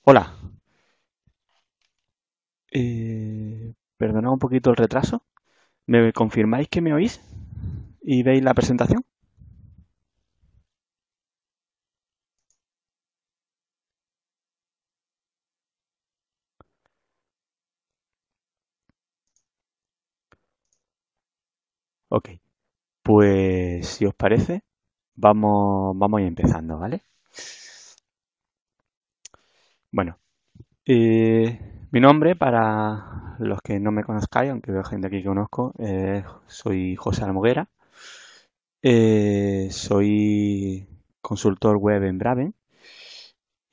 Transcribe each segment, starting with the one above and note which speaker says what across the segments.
Speaker 1: Hola, perdonad un poquito el retraso. ¿Me confirmáis que me oís y veis la presentación? Ok, pues si os parece, vamos a ir empezando, ¿vale? Bueno, mi nombre, para los que no me conozcáis, aunque veo gente aquí que conozco, soy José Almoguera. Soy consultor web en Braven.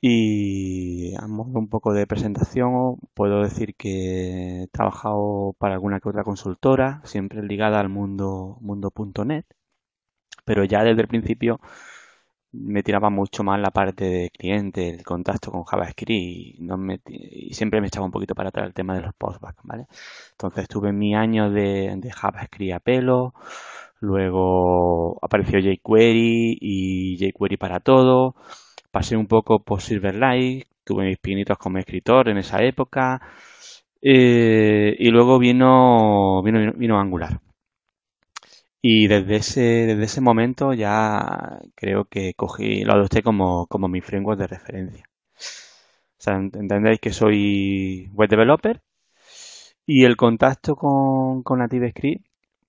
Speaker 1: Y a modo un poco de presentación, puedo decir que he trabajado para alguna que otra consultora, siempre ligada al mundo.net, pero ya desde el principio me tiraba mucho más la parte de cliente, el contacto con JavaScript y, y siempre me echaba un poquito para atrás el tema de los postbacks, ¿vale? Entonces tuve mi año de JavaScript a pelo, luego apareció jQuery y jQuery para todo. Pasé un poco por Silverlight, tuve mis pinitos como escritor en esa época, y luego vino Angular. Y desde ese momento ya creo que lo adopté como mi framework de referencia. O sea, entendéis que soy web developer y el contacto con NativeScript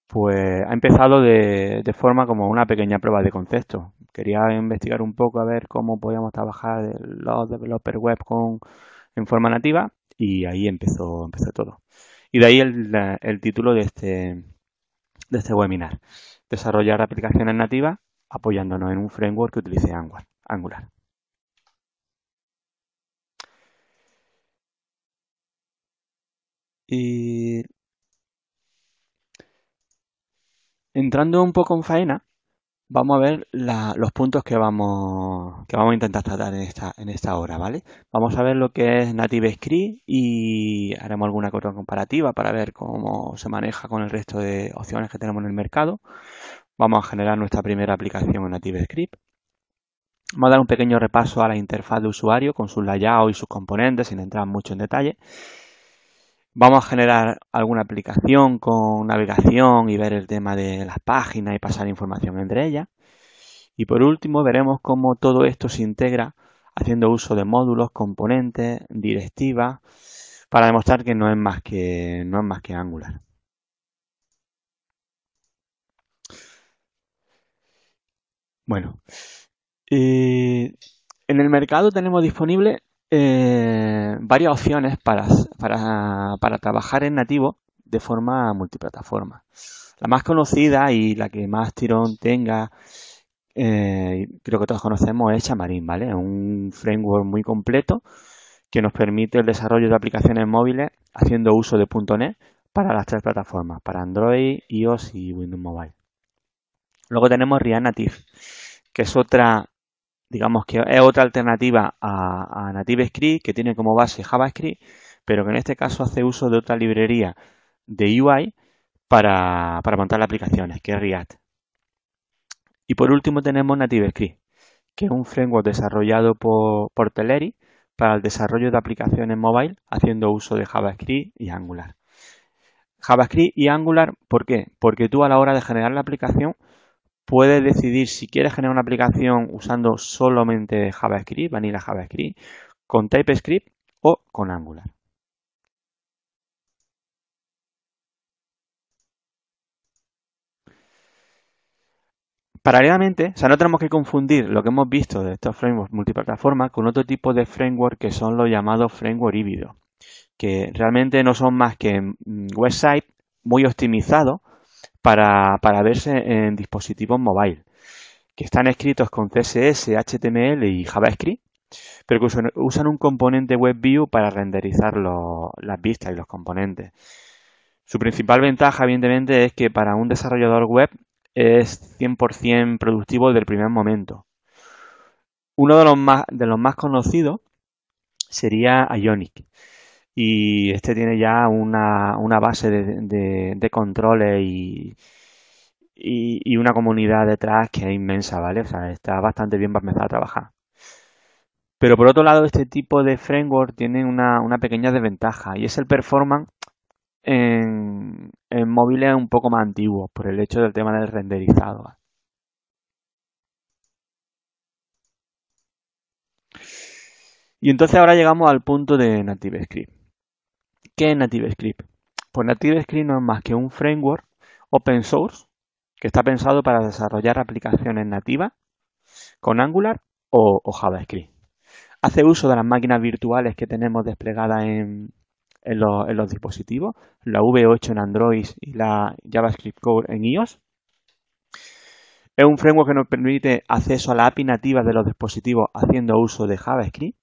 Speaker 1: pues ha empezado de forma como una pequeña prueba de concepto. Quería investigar un poco a ver cómo podíamos trabajar los developers web en forma nativa y ahí empezó todo. Y de ahí el título de este webinar. Desarrollar aplicaciones nativas apoyándonos en un framework que utilice Angular. Y entrando un poco en faena, vamos a ver los puntos que vamos a intentar tratar en esta hora, ¿vale? Vamos a ver lo que es NativeScript y haremos alguna que otra comparativa para ver cómo se maneja con el resto de opciones que tenemos en el mercado. Vamos a generar nuestra primera aplicación en NativeScript. Vamos a dar un pequeño repaso a la interfaz de usuario con sus layouts y sus componentes sin entrar mucho en detalle. Vamos a generar alguna aplicación con navegación y ver el tema de las páginas y pasar información entre ellas. Y por último veremos cómo todo esto se integra haciendo uso de módulos, componentes, directivas, para demostrar que no es más que Angular. Bueno, eh, en el mercado tenemos disponibles varias opciones para trabajar en nativo de forma multiplataforma. La más conocida y la que más tirón tenga, creo que todos conocemos, es Xamarin, ¿vale? Un framework muy completo que nos permite el desarrollo de aplicaciones móviles haciendo uso de .NET para las tres plataformas, para Android, iOS y Windows Mobile. Luego tenemos React Native, que es otra, digamos que es otra alternativa a NativeScript, que tiene como base JavaScript, pero que en este caso hace uso de otra librería de UI para montar las aplicaciones, que es React. Y por último tenemos NativeScript, que es un framework desarrollado por Teleri para el desarrollo de aplicaciones mobile haciendo uso de JavaScript y Angular. JavaScript y Angular, ¿por qué? Porque tú a la hora de generar la aplicación puedes decidir si quieres generar una aplicación usando solamente JavaScript, vanilla JavaScript, con TypeScript o con Angular. Paralelamente, o sea, no tenemos que confundir lo que hemos visto de estos frameworks multiplataforma con otro tipo de framework que son los llamados framework híbridos, que realmente no son más que websites muy optimizados para verse en dispositivos móviles, que están escritos con CSS, HTML y JavaScript, pero que usan un componente WebView para renderizar las vistas y los componentes. Su principal ventaja, evidentemente, es que para un desarrollador web es 100% productivo desde el primer momento. Uno de los más conocidos sería Ionic. Y este tiene ya una base de controles y una comunidad detrás que es inmensa, ¿vale? O sea, está bastante bien para empezar a trabajar. Pero por otro lado, este tipo de framework tiene una pequeña desventaja y es el performance en móviles un poco más antiguos por el hecho del tema del renderizado. Y entonces ahora llegamos al punto de NativeScript. ¿Qué es NativeScript? Pues NativeScript no es más que un framework open source que está pensado para desarrollar aplicaciones nativas con Angular o JavaScript. Hace uso de las máquinas virtuales que tenemos desplegadas en los dispositivos, la V8 en Android y la JavaScript Core en iOS. Es un framework que nos permite acceso a la API nativa de los dispositivos haciendo uso de JavaScript.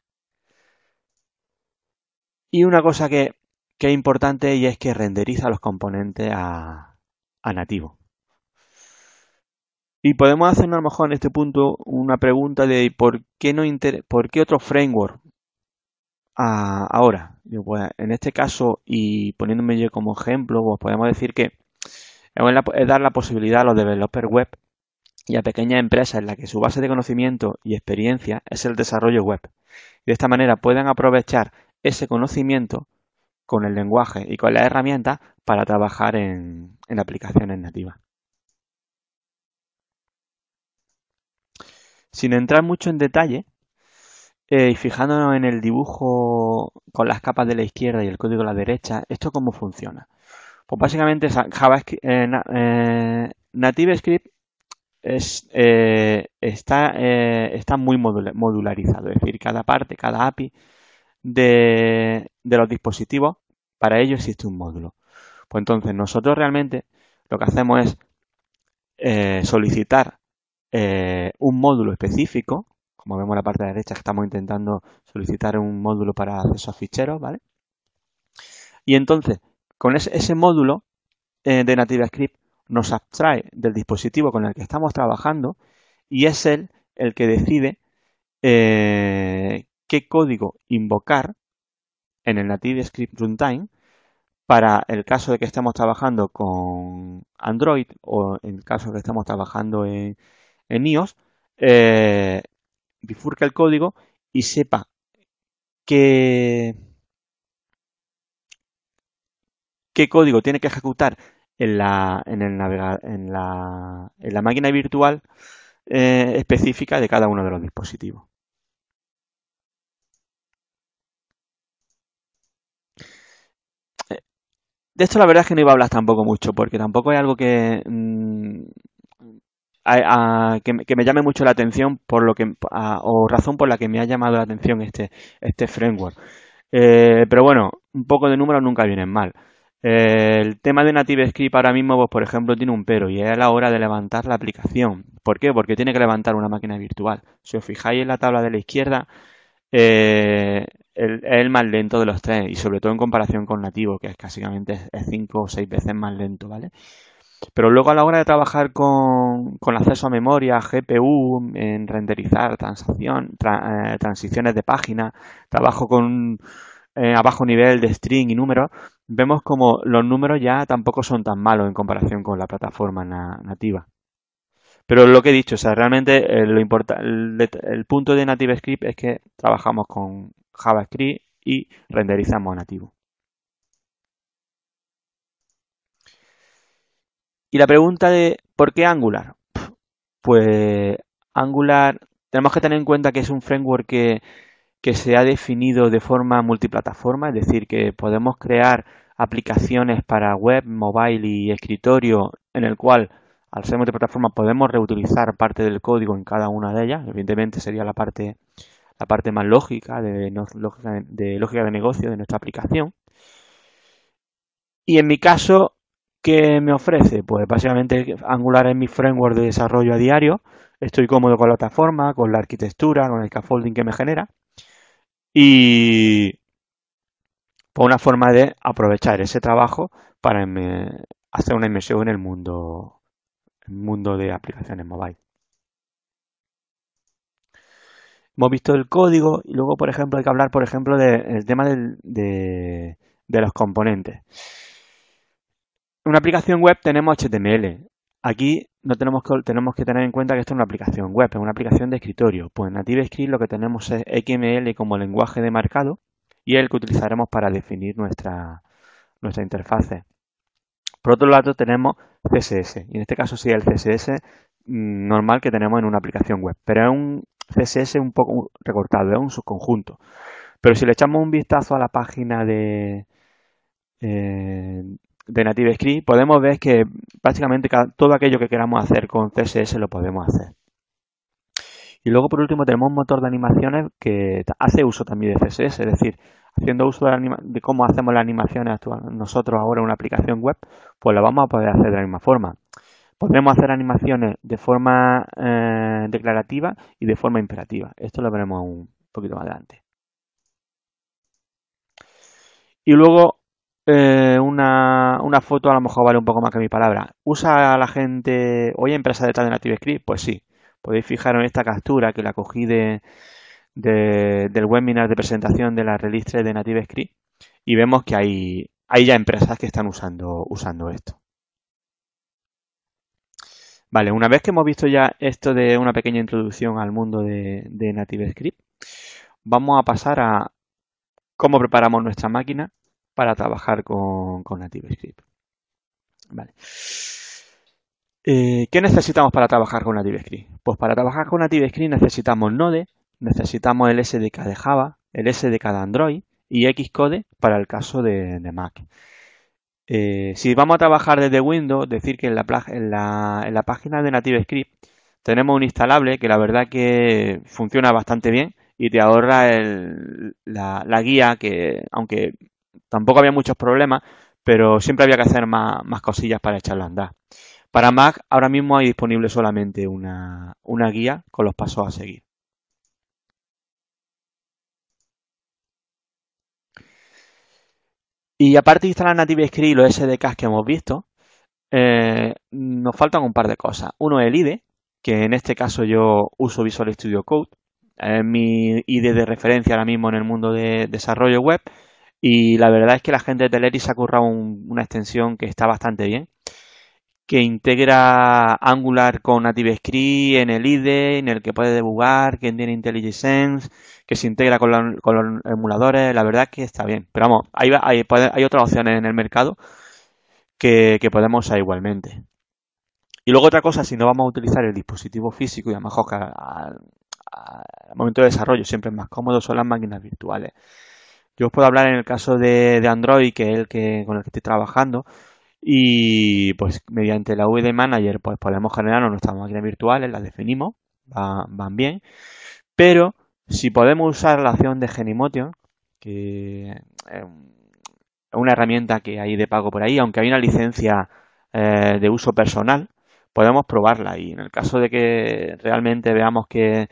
Speaker 1: Y una cosa que es importante y es que renderiza los componentes a nativo. Y podemos hacernos a lo mejor en este punto una pregunta de por qué otro framework ahora. Pues, en este caso, y poniéndome yo como ejemplo, pues podemos decir que es dar la posibilidad a los developers web y a pequeñas empresas en las que su base de conocimiento y experiencia es el desarrollo web. De esta manera pueden aprovechar ese conocimiento con el lenguaje y con las herramientas para trabajar en aplicaciones nativas. Sin entrar mucho en detalle, y fijándonos en el dibujo con las capas de la izquierda y el código de la derecha, ¿esto cómo funciona? Pues básicamente NativeScript está muy modularizado, es decir, cada parte, cada API de los dispositivos, para ello existe un módulo. Pues entonces nosotros realmente lo que hacemos es solicitar un módulo específico, como vemos en la parte de la derecha que estamos intentando solicitar un módulo para acceso a ficheros, ¿vale? Y entonces, con ese módulo de NativeScript nos abstrae del dispositivo con el que estamos trabajando y es él el que decide qué código invocar en el NativeScript Runtime para el caso de que estemos trabajando con Android o en el caso de que estemos trabajando en iOS, bifurca el código y sepa qué, qué código tiene que ejecutar en la máquina virtual específica de cada uno de los dispositivos. De esto la verdad es que no iba a hablar tampoco mucho, porque tampoco es algo que me llame mucho la atención o razón por la que me ha llamado la atención este framework. Pero bueno, un poco de números nunca vienen mal. El tema de NativeScript ahora mismo, pues por ejemplo, tiene un pero y es a la hora de levantar la aplicación. ¿Por qué? Porque tiene que levantar una máquina virtual. Si os fijáis en la tabla de la izquierda, es el más lento de los tres y sobre todo en comparación con nativo, que es básicamente es 5 o 6 veces más lento, ¿vale? Pero luego a la hora de trabajar con acceso a memoria, GPU, en renderizar transiciones de página, trabajo a bajo nivel de string y números, vemos como los números ya tampoco son tan malos en comparación con la plataforma nativa. Pero lo que he dicho, o sea, realmente el punto de NativeScript es que trabajamos con JavaScript y renderizamos nativo. Y la pregunta de ¿por qué Angular? Pues Angular, tenemos que tener en cuenta que es un framework que se ha definido de forma multiplataforma, es decir, que podemos crear aplicaciones para web, mobile y escritorio, en el cual, al ser multiplataforma, podemos reutilizar parte del código en cada una de ellas. Evidentemente sería la parte más lógica de lógica de negocio de nuestra aplicación. Y en mi caso, ¿qué me ofrece? Pues básicamente Angular es mi framework de desarrollo a diario. Estoy cómodo con la plataforma, con la arquitectura, con el scaffolding que me genera. Y por una forma de aprovechar ese trabajo para hacer una inmersión en el mundo de aplicaciones mobile. Hemos visto el código y luego, por ejemplo, hay que hablar, por ejemplo, del tema de los componentes. En una aplicación web tenemos HTML. Aquí no tenemos que tener en cuenta que esto es una aplicación web, es una aplicación de escritorio. Pues en NativeScript lo que tenemos es XML como lenguaje de marcado y es el que utilizaremos para definir nuestra interfase. Por otro lado tenemos CSS, y en este caso sí el CSS normal que tenemos en una aplicación web, pero es un CSS un poco recortado, es un subconjunto. Pero si le echamos un vistazo a la página de NativeScript, podemos ver que prácticamente todo aquello que queramos hacer con CSS lo podemos hacer. Y luego por último tenemos un motor de animaciones que hace uso también de CSS, es decir, haciendo uso de cómo hacemos las animaciones nosotros ahora en una aplicación web, pues lo vamos a poder hacer de la misma forma. Podremos hacer animaciones de forma declarativa y de forma imperativa. Esto lo veremos un poquito más adelante. Y luego una foto a lo mejor vale un poco más que mi palabra. ¿Usa la gente hoy empresa detrás de NativeScript? Pues sí. Podéis fijaros en esta captura que la cogí del webinar de presentación de la release 3 de NativeScript y vemos que hay ya empresas que están usando esto. Vale, una vez que hemos visto ya esto de una pequeña introducción al mundo de NativeScript, vamos a pasar a cómo preparamos nuestra máquina para trabajar con NativeScript. Vale. ¿Qué necesitamos para trabajar con NativeScript? Pues para trabajar con NativeScript necesitamos Node, necesitamos el SDK de Java, el SDK de Android y Xcode para el caso de Mac. Si vamos a trabajar desde Windows, decir que en la página de NativeScript tenemos un instalable que la verdad que funciona bastante bien y te ahorra la guía que, aunque tampoco había muchos problemas, pero siempre había que hacer más cosillas para echarlo a andar. Para Mac ahora mismo hay disponible solamente una guía con los pasos a seguir. Y aparte de instalar NativeScript y los SDKs que hemos visto, nos faltan un par de cosas. Uno es el IDE, que en este caso yo uso Visual Studio Code. Es mi IDE de referencia ahora mismo en el mundo de desarrollo web. Y la verdad es que la gente de Teleri se ha currado una extensión que está bastante bien, que integra Angular con NativeScript en el IDE, en el que puede debugar, que tiene IntelliJ Sense, que se integra con los emuladores. La verdad es que está bien. Pero vamos, hay otras opciones en el mercado que podemos usar igualmente. Y luego otra cosa, si no vamos a utilizar el dispositivo físico y a lo mejor que al momento de desarrollo siempre es más cómodo, son las máquinas virtuales. Yo os puedo hablar en el caso de Android, que es con el que estoy trabajando, y pues mediante la UID Manager pues podemos generar nuestras máquinas virtuales, las definimos, van bien, pero si podemos usar la opción de Genymotion, que es una herramienta que hay de pago por ahí, aunque hay una licencia de uso personal, podemos probarla y en el caso de que realmente veamos que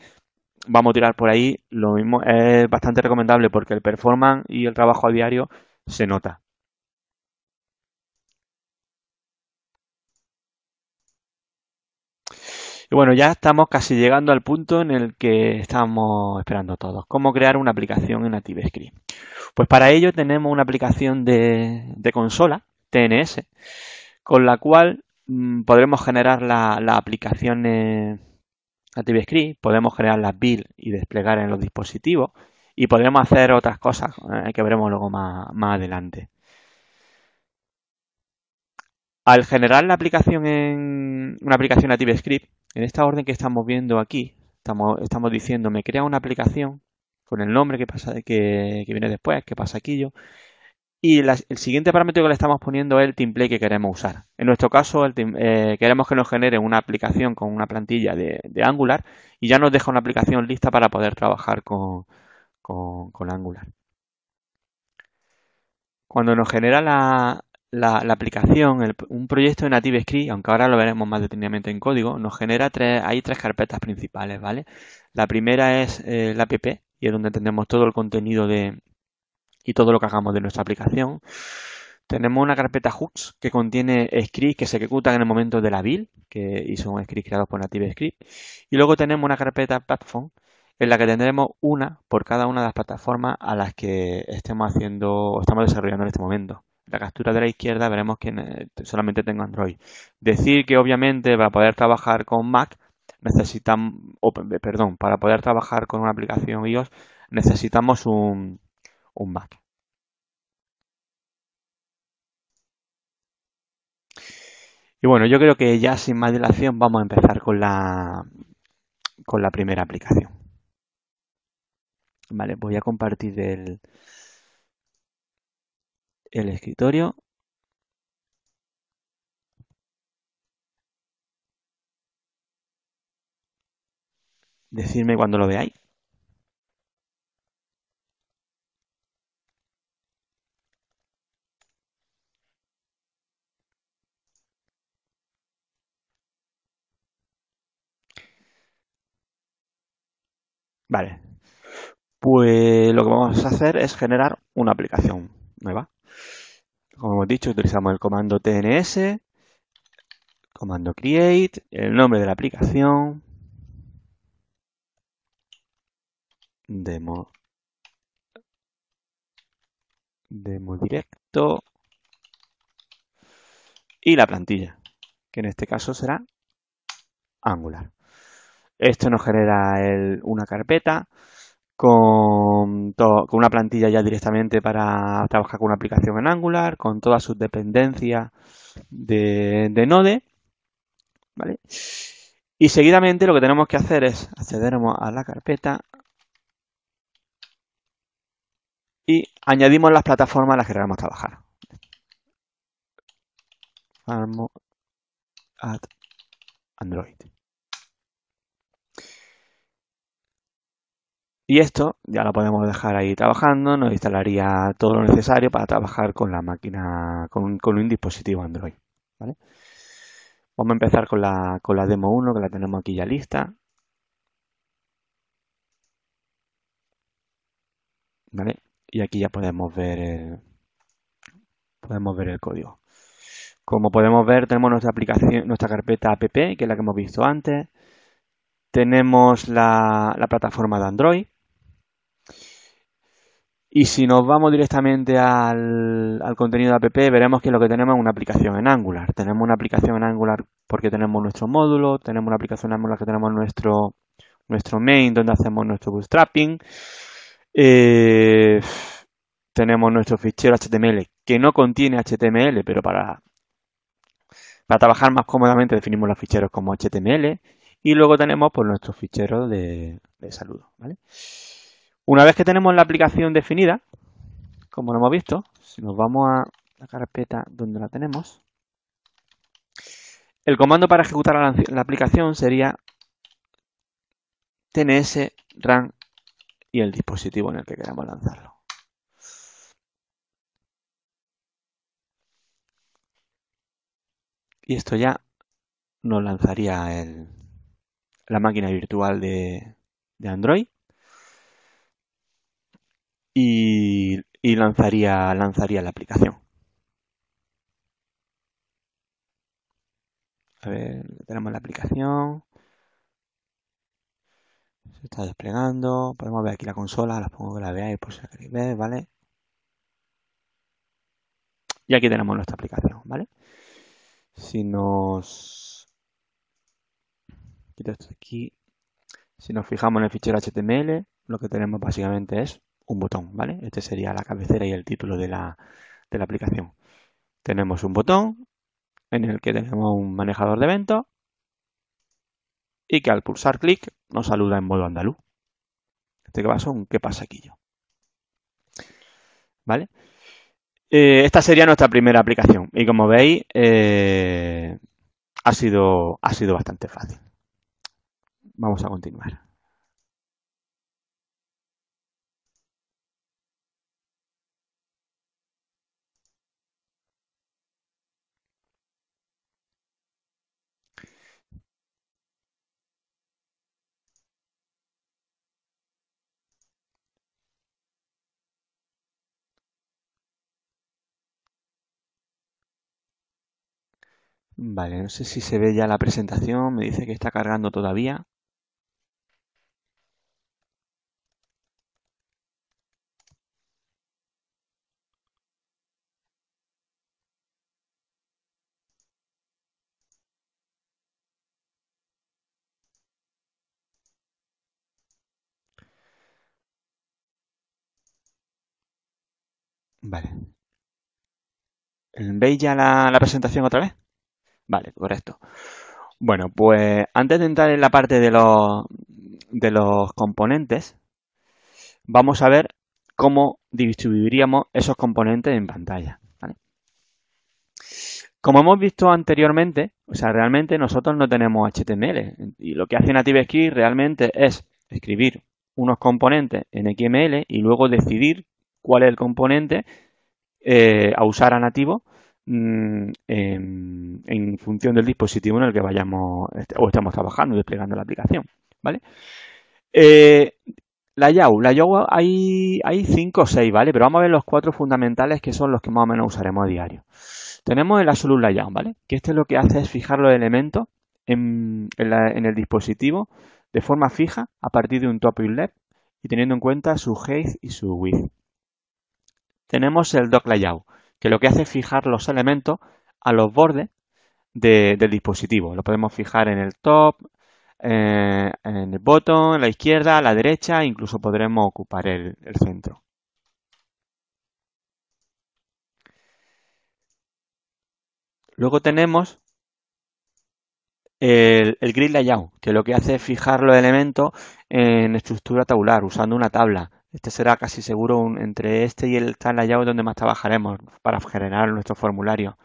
Speaker 1: vamos a tirar por ahí, lo mismo es bastante recomendable porque el performance y el trabajo a diario se nota. Y bueno, ya estamos casi llegando al punto en el que estamos esperando todos. ¿Cómo crear una aplicación en NativeScript? Pues para ello tenemos una aplicación de consola, TNS, con la cual podremos generar la aplicación NativeScript, podemos crear las builds y desplegar en los dispositivos y podremos hacer otras cosas que veremos luego más adelante. Al generar la aplicación en una aplicación NativeScript, en esta orden que estamos viendo aquí, estamos diciendo me crea una aplicación con el nombre que viene después, que pasa aquí yo, y el siguiente parámetro que le estamos poniendo es el template que queremos usar. En nuestro caso, queremos que nos genere una aplicación con una plantilla de Angular y ya nos deja una aplicación lista para poder trabajar con Angular. Cuando nos genera la aplicación, un proyecto de NativeScript, aunque ahora lo veremos más detenidamente en código, nos genera hay tres carpetas principales, ¿vale? La primera es la app y es donde tenemos todo el contenido y todo lo que hagamos de nuestra aplicación. Tenemos una carpeta hooks que contiene scripts que se ejecutan en el momento de la build, y son scripts creados por NativeScript. Y luego tenemos una carpeta platform en la que tendremos una por cada una de las plataformas a las que estamos desarrollando en este momento. la captura de la izquierda veremos que solamente tengo Android. Decir que obviamente para poder trabajar con Mac necesitamos, perdón, para poder trabajar con una aplicación iOS necesitamos un Mac. Y bueno, yo creo que ya sin más dilación vamos a empezar con la primera aplicación. Vale, voy a compartir el escritorio. Decidme cuando lo veáis. Vale, pues lo que vamos a hacer es generar una aplicación nueva. Como hemos dicho, utilizamos el comando tns, comando create, el nombre de la aplicación, demo directo y la plantilla, que en este caso será Angular. Esto nos genera una carpeta con una plantilla ya directamente para trabajar con una aplicación en Angular, con todas sus dependencias de Node, ¿vale? Y seguidamente lo que tenemos que hacer es acceder a la carpeta y añadimos las plataformas a las que queramos trabajar. Vamos a Android. Y esto ya lo podemos dejar ahí trabajando, nos instalaría todo lo necesario para trabajar con la máquina, con un dispositivo Android, ¿vale? Vamos a empezar con la demo 1, que la tenemos aquí ya lista, ¿vale? Y aquí ya podemos ver el código. Como podemos ver, tenemos nuestra aplicación, nuestra carpeta app, que es la que hemos visto antes. Tenemos la plataforma de Android. Y si nos vamos directamente al contenido de app, veremos que lo que tenemos es una aplicación en Angular. Tenemos una aplicación en Angular porque tenemos nuestro módulo, tenemos una aplicación en Angular que tenemos nuestro main, donde hacemos nuestro bootstrapping. Eh, tenemos nuestro fichero HTML, que no contiene HTML, pero para trabajar más cómodamente definimos los ficheros como HTML. Y luego tenemos pues, nuestros ficheros de saludo, ¿vale? Una vez que tenemos la aplicación definida, como lo hemos visto, si nos vamos a la carpeta donde la tenemos, el comando para ejecutar la aplicación sería tns run y el dispositivo en el que queramos lanzarlo. Y esto ya nos lanzaría la máquina virtual de Android y lanzaría la aplicación. A ver, tenemos la aplicación. Se está desplegando. Podemos ver aquí la consola. Las pongo que la veáis por si la queréis ver, ¿vale? Y aquí tenemos nuestra aplicación, ¿vale? Si nos... Quito esto aquí. Si nos fijamos en el fichero HTML, lo que tenemos básicamente es un botón, ¿vale? Este sería la cabecera y el título de la aplicación. Tenemos un botón en el que tenemos un manejador de eventos y que al pulsar clic nos saluda en modo andaluz. Este que va son ¿qué pasa aquí yo? ¿Vale? Esta sería nuestra primera aplicación y como veis ha sido bastante fácil. Vamos a continuar. Vale, no sé si se ve ya la presentación, me dice que está cargando todavía. Vale. ¿Veis ya la presentación otra vez? Vale, correcto. Bueno, pues antes de entrar en la parte de los componentes, vamos a ver cómo distribuiríamos esos componentes en pantalla. ¿Vale? Como hemos visto anteriormente, o sea, realmente nosotros no tenemos HTML y lo que hace NativeScript realmente es escribir unos componentes en XML y luego decidir cuál es el componente a usar a nativo en función del dispositivo en el que vayamos o estamos trabajando, desplegando la aplicación. ¿Vale? Eh, la YAW hay 5 o 6, ¿vale? Pero vamos a ver los 4 fundamentales que son los que más o menos usaremos a diario. Tenemos el Absolute Layout, ¿vale? Que este lo que hace es fijar los elementos en el dispositivo de forma fija a partir de un top y un left y teniendo en cuenta su height y su width. Tenemos el Dock Layout, que lo que hace es fijar los elementos a los bordes del dispositivo. Lo podemos fijar en el top, en el bottom, en la izquierda, a la derecha, incluso podremos ocupar el centro. Luego tenemos el Grid Layout, que lo que hace es fijar los elementos en estructura tabular, usando una tabla. Este será casi seguro entre este y el Style Layout donde más trabajaremos para generar nuestro formulario.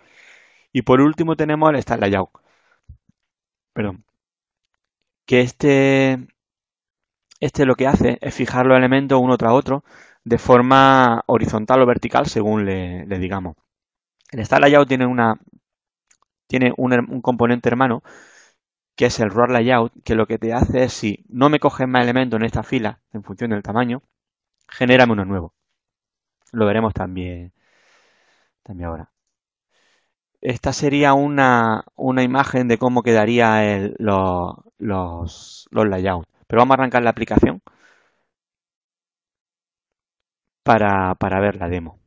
Speaker 1: Y por último tenemos el Style Layout. Perdón. Que este lo que hace es fijar los elementos uno tras otro de forma horizontal o vertical según le digamos. El Style Layout tiene un componente hermano que es el Row Layout, que lo que te hace es, si no me coges más elementos en esta fila en función del tamaño, genérame uno nuevo. Lo veremos también ahora. Esta sería una imagen de cómo quedaría los layouts. Pero vamos a arrancar la aplicación para ver la demo.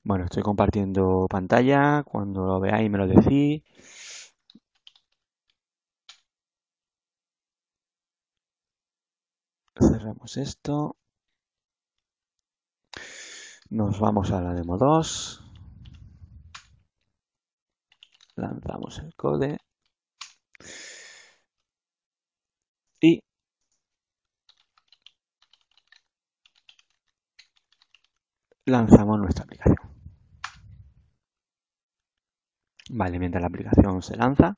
Speaker 1: Bueno, estoy compartiendo pantalla. Cuando lo veáis me lo decís. Cerramos esto. Nos vamos a la demo 2. Lanzamos el code. Y lanzamos nuestra aplicación. Vale, mientras la aplicación se lanza,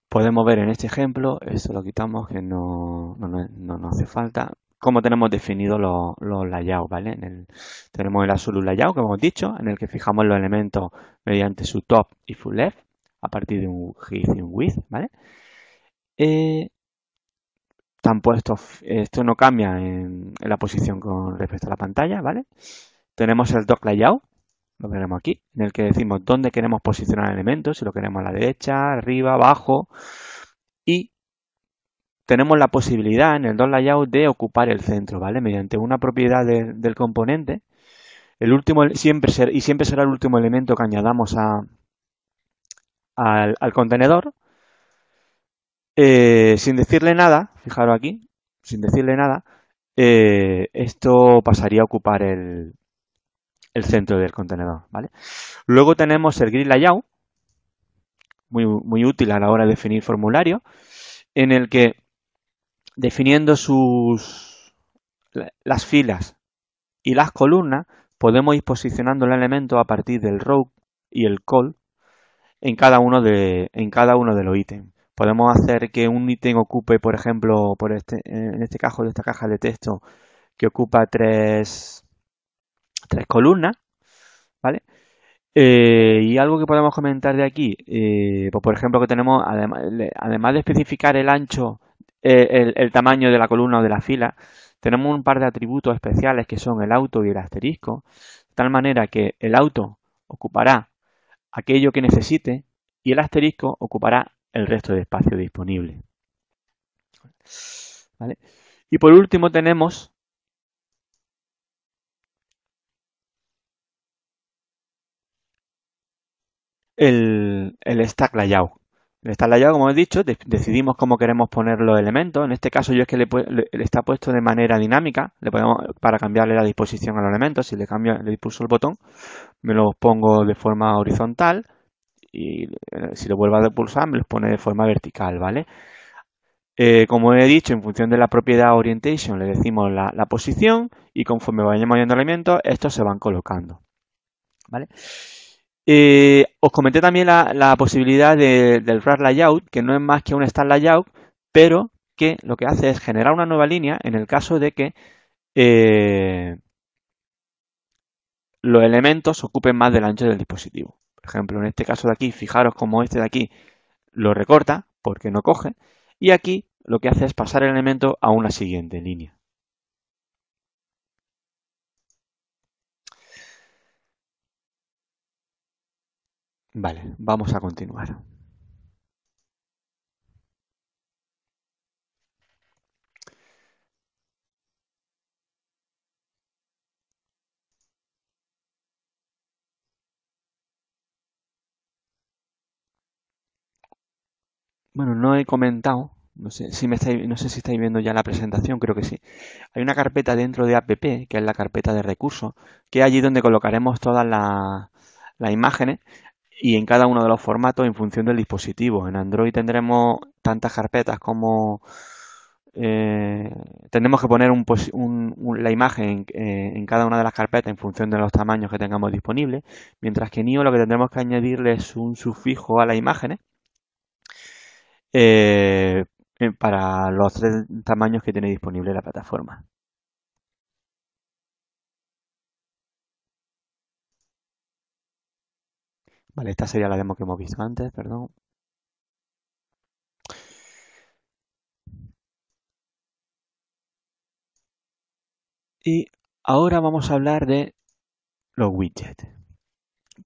Speaker 1: podemos ver en este ejemplo, esto lo quitamos que no nos hace falta, cómo tenemos definidos los layouts, ¿vale? Tenemos el Absolute Layout, como hemos dicho, en el que fijamos los elementos mediante su top y full left, a partir de un height y un width, ¿vale? Están puestos, esto no cambia en la posición con respecto a la pantalla, ¿vale? Tenemos el Dock Layout, lo veremos aquí, en el que decimos dónde queremos posicionar el elemento, si lo queremos a la derecha, arriba, abajo, y tenemos la posibilidad en el Dock Layout de ocupar el centro, ¿vale? Mediante una propiedad del componente, siempre será el último elemento que añadamos al contenedor, sin decirle nada, fijaros aquí, sin decirle nada, esto pasaría a ocupar el centro del contenedor, ¿vale? Luego tenemos el Grid Layout, muy útil a la hora de definir formularios, en el que definiendo las filas y las columnas, podemos ir posicionando el elemento a partir del row y el call en cada uno de los ítems. Podemos hacer que un ítem ocupe, por ejemplo, en este caso de esta caja de texto, que ocupa tres columnas, ¿vale? Y algo que podemos comentar de aquí, pues por ejemplo que tenemos, además de especificar el ancho, el tamaño de la columna o de la fila, tenemos un par de atributos especiales que son el auto y el asterisco, de tal manera que el auto ocupará aquello que necesite y el asterisco ocupará el resto de espacio disponible. ¿Vale? Y por último tenemos el stack layout. El stack layout, como he dicho, decidimos cómo queremos poner los elementos. En este caso yo es que le está puesto de manera dinámica. Le podemos, para cambiarle la disposición a los elementos, si le cambio, le pulso el botón, me los pongo de forma horizontal y si lo vuelvo a pulsar me los pone de forma vertical, ¿vale? Como he dicho, en función de la propiedad orientation le decimos la posición y conforme vayamos añadiendo elementos, estos se van colocando, ¿vale? Os comenté también la posibilidad del Wrap Layout, que no es más que un Start Layout, pero que lo que hace es generar una nueva línea en el caso de que los elementos ocupen más del ancho del dispositivo. Por ejemplo, en este caso de aquí, fijaros como este de aquí lo recorta porque no coge, y aquí lo que hace es pasar el elemento a una siguiente línea. Vale, vamos a continuar. Bueno, no he comentado, no sé si estáis viendo ya la presentación, creo que sí. Hay una carpeta dentro de app, que es la carpeta de recursos, que es allí donde colocaremos todas las imágenes y en cada uno de los formatos en función del dispositivo. En Android tendremos tantas carpetas como eh, tendremos que poner la imagen en cada una de las carpetas en función de los tamaños que tengamos disponibles, mientras que en iOS lo que tendremos que añadirle es un sufijo a las imágenes eh, para los tres tamaños que tiene disponible la plataforma. Vale, esta sería la demo que hemos visto antes, perdón. Y ahora vamos a hablar de los widgets.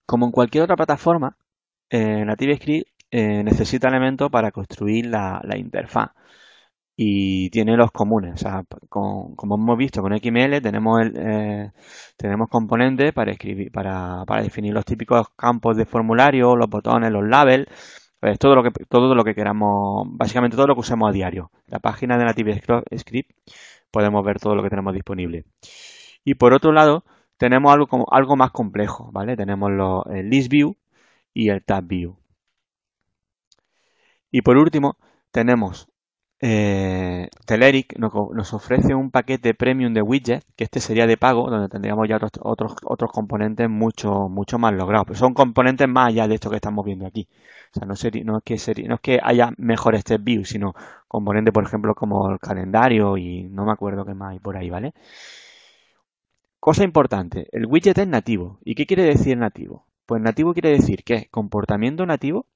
Speaker 1: Como en cualquier otra plataforma, NativeScript necesita elementos para construir la interfaz y tiene los comunes. O sea, como hemos visto con XML tenemos componentes para escribir, para definir los típicos campos de formulario, los botones, los labels, pues todo lo que queramos, básicamente todo lo que usemos a diario. La página de NativeScript podemos ver todo lo que tenemos disponible. Y por otro lado, tenemos algo más complejo, ¿vale? Tenemos el List View y el Tab View. Y por último, tenemos Telerik nos ofrece un paquete premium de widgets, que este sería de pago, donde tendríamos ya otros componentes mucho más logrados. Pero son componentes más allá de esto que estamos viendo aquí. O sea, no es que haya mejores step view, sino componentes, por ejemplo, como el calendario y no me acuerdo qué más hay por ahí, ¿vale? Cosa importante, el widget es nativo. ¿Y qué quiere decir nativo? Pues nativo quiere decir que es comportamiento nativo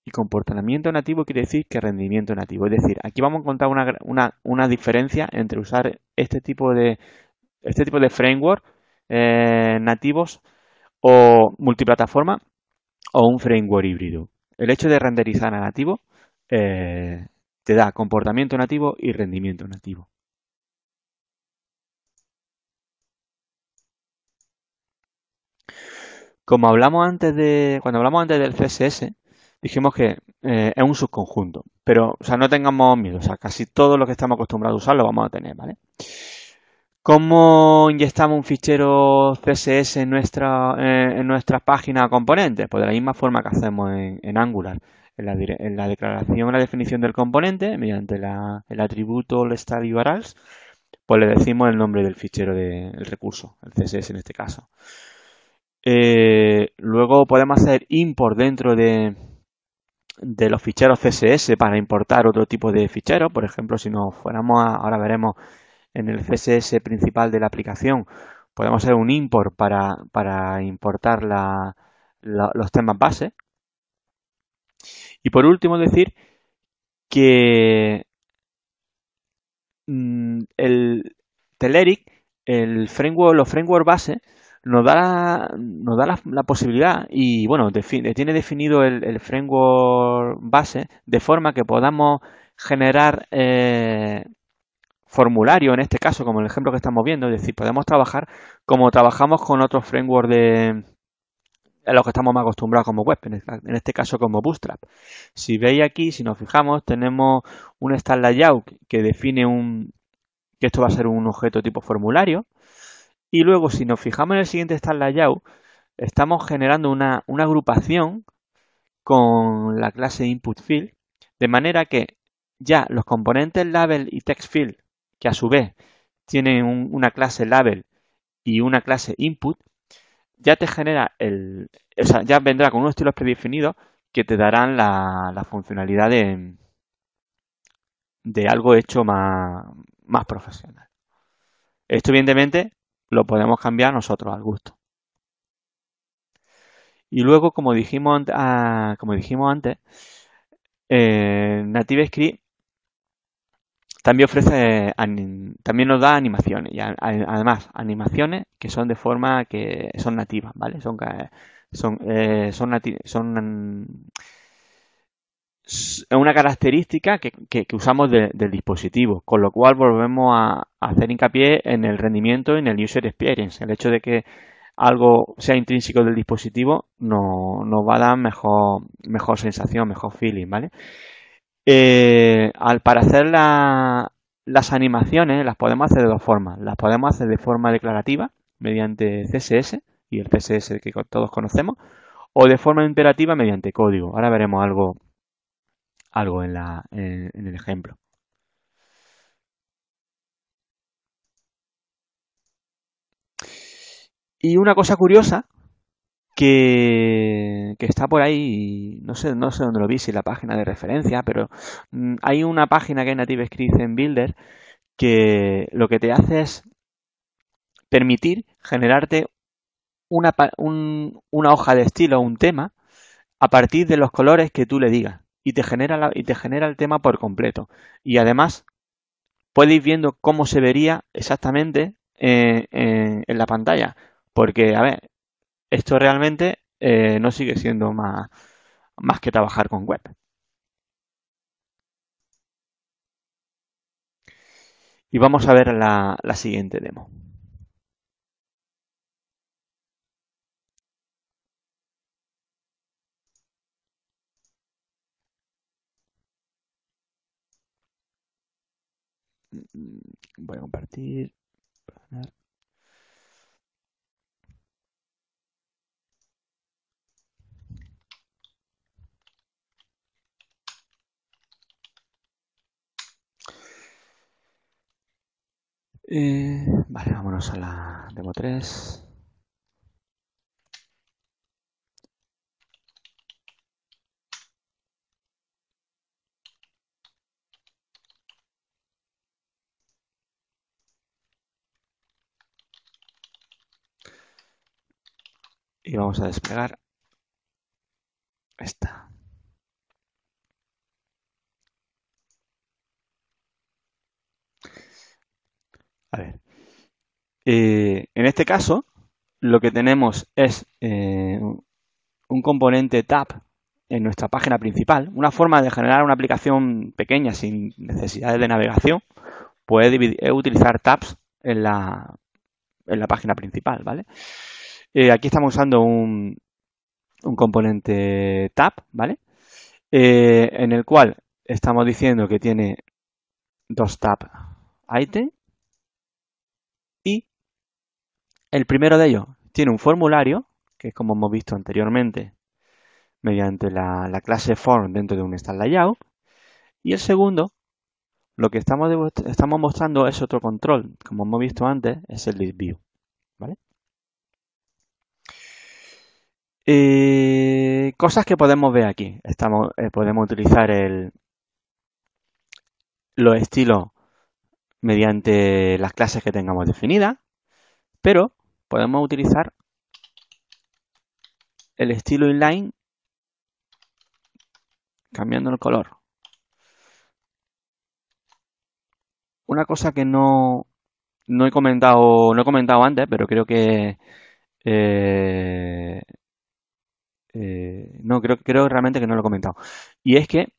Speaker 1: y comportamiento nativo quiere decir que rendimiento nativo. Es decir, aquí vamos a encontrar una diferencia entre usar este tipo de framework nativos o multiplataforma o un framework híbrido. El hecho de renderizar a nativo te da comportamiento nativo y rendimiento nativo. Cuando hablamos antes del CSS, dijimos que es un subconjunto, pero, o sea, no tengamos miedo, o sea, casi todo lo que estamos acostumbrados a usar lo vamos a tener, ¿vale? ¿Cómo inyectamos un fichero CSS en nuestra página componente? Pues de la misma forma que hacemos en Angular, en la declaración, la definición del componente, mediante el atributo style URLs, pues le decimos el nombre del fichero del recurso, el CSS en este caso. Luego podemos hacer import dentro de los ficheros CSS para importar otro tipo de ficheros. Por ejemplo, si nos fuéramos ahora veremos en el CSS principal de la aplicación, podemos hacer un import para importar los temas base. Y por último decir que el Telerik, los framework base, nos da la posibilidad y bueno, tiene definido el framework base de forma que podamos generar formulario, en este caso, como el ejemplo que estamos viendo, es decir, podemos trabajar como trabajamos con otros frameworks a lo que estamos más acostumbrados como web, en este caso como Bootstrap. Si veis aquí, si nos fijamos, tenemos un style layout que define que esto va a ser un objeto tipo formulario. Y luego, si nos fijamos en el siguiente style layout, estamos generando una agrupación con la clase input field, de manera que ya los componentes label y text field, que a su vez tienen una clase label y una clase input, ya te genera o sea, ya vendrá con unos estilos predefinidos que te darán la funcionalidad de algo hecho más profesional. Esto evidentemente lo podemos cambiar nosotros al gusto. Y luego, como dijimos antes, NativeScript también también nos da animaciones. Y además, animaciones que son de forma que son nativas, ¿vale? Es una característica que usamos del dispositivo, con lo cual volvemos a hacer hincapié en el rendimiento y en el user experience. El hecho de que algo sea intrínseco del dispositivo nos va a dar mejor sensación, mejor feeling, ¿vale? Para hacer las animaciones las podemos hacer de dos formas. Las podemos hacer de forma declarativa, mediante CSS, y el CSS que todos conocemos, o de forma imperativa mediante código. Ahora veremos algo en el ejemplo. Y una cosa curiosa que está por ahí, no sé dónde lo vi, si la página de referencia, pero hay una página que es NativeScript en Builder que lo que te hace es permitir generarte una hoja de estilo, un tema, a partir de los colores que tú le digas. Y te genera el tema por completo. Y además, puedes ir viendo cómo se vería exactamente en la pantalla. Porque, a ver, esto realmente no sigue siendo más que trabajar con web. Y vamos a ver la siguiente demo. Voy a compartir. Vale, vámonos a la demo 3. Y vamos a desplegar esta. A ver. En este caso, lo que tenemos es un componente tab en nuestra página principal. Una forma de generar una aplicación pequeña sin necesidades de navegación, pues es utilizar tabs en la página principal, ¿vale? Aquí estamos usando un componente tab, ¿vale? En el cual estamos diciendo que tiene dos tab item y el primero de ellos tiene un formulario, que es como hemos visto anteriormente, mediante la clase form dentro de un style layout. Y el segundo, lo que estamos mostrando es otro control, como hemos visto antes, es el list view, ¿vale? Cosas que podemos ver aquí. Podemos utilizar los estilos mediante las clases que tengamos definidas, pero podemos utilizar el estilo inline cambiando el color. Una cosa que no he comentado antes, pero creo que no, creo realmente que no lo he comentado. Y es que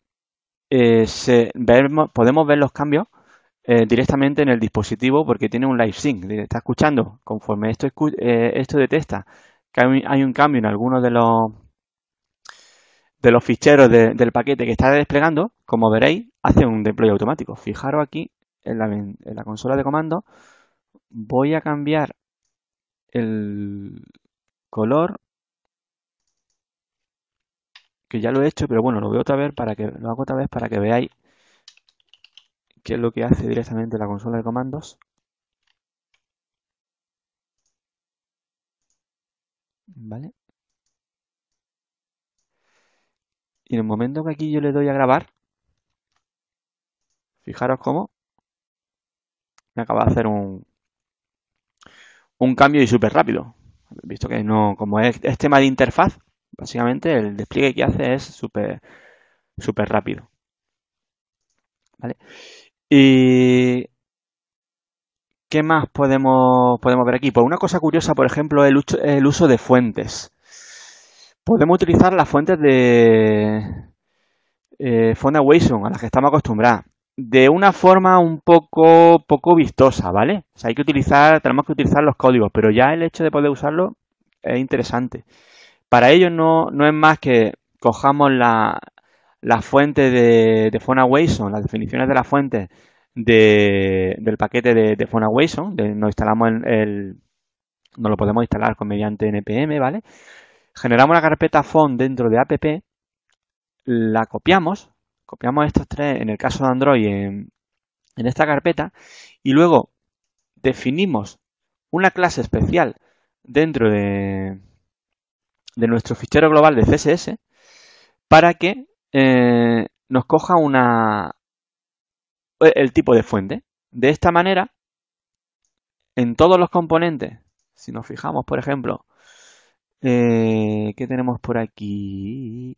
Speaker 1: podemos ver los cambios directamente en el dispositivo porque tiene un live sync. Está escuchando conforme esto detecta que hay un cambio en algunos de los ficheros del paquete que está desplegando, como veréis, hace un deploy automático. Fijaros aquí en la consola de comandos, voy a cambiar el color, que ya lo he hecho, pero bueno, lo hago otra vez para que veáis qué es lo que hace directamente la consola de comandos. ¿Vale? Y en el momento que aquí yo le doy a grabar, fijaros cómo me acaba de hacer un cambio y súper rápido. Visto que no, como es tema de interfaz, básicamente el despliegue que hace es súper rápido. ¿Vale? Y ¿qué más podemos ver aquí? Pues una cosa curiosa, por ejemplo, el uso de fuentes. Podemos utilizar las fuentes de Foundation a las que estamos acostumbrados de una forma un poco vistosa, ¿vale? O sea, tenemos que utilizar los códigos, pero ya el hecho de poder usarlo es interesante. Para ello no es más que cojamos la fuente de Foundation, las definiciones de la fuente del paquete de Foundation, nos instalamos nos lo podemos instalar mediante npm, ¿vale? Generamos la carpeta font dentro de app, la copiamos estos tres, en el caso de Android, en esta carpeta, y luego definimos una clase especial dentro de nuestro fichero global de CSS para que nos coja el tipo de fuente. De esta manera, en todos los componentes, si nos fijamos, por ejemplo, ¿qué tenemos por aquí?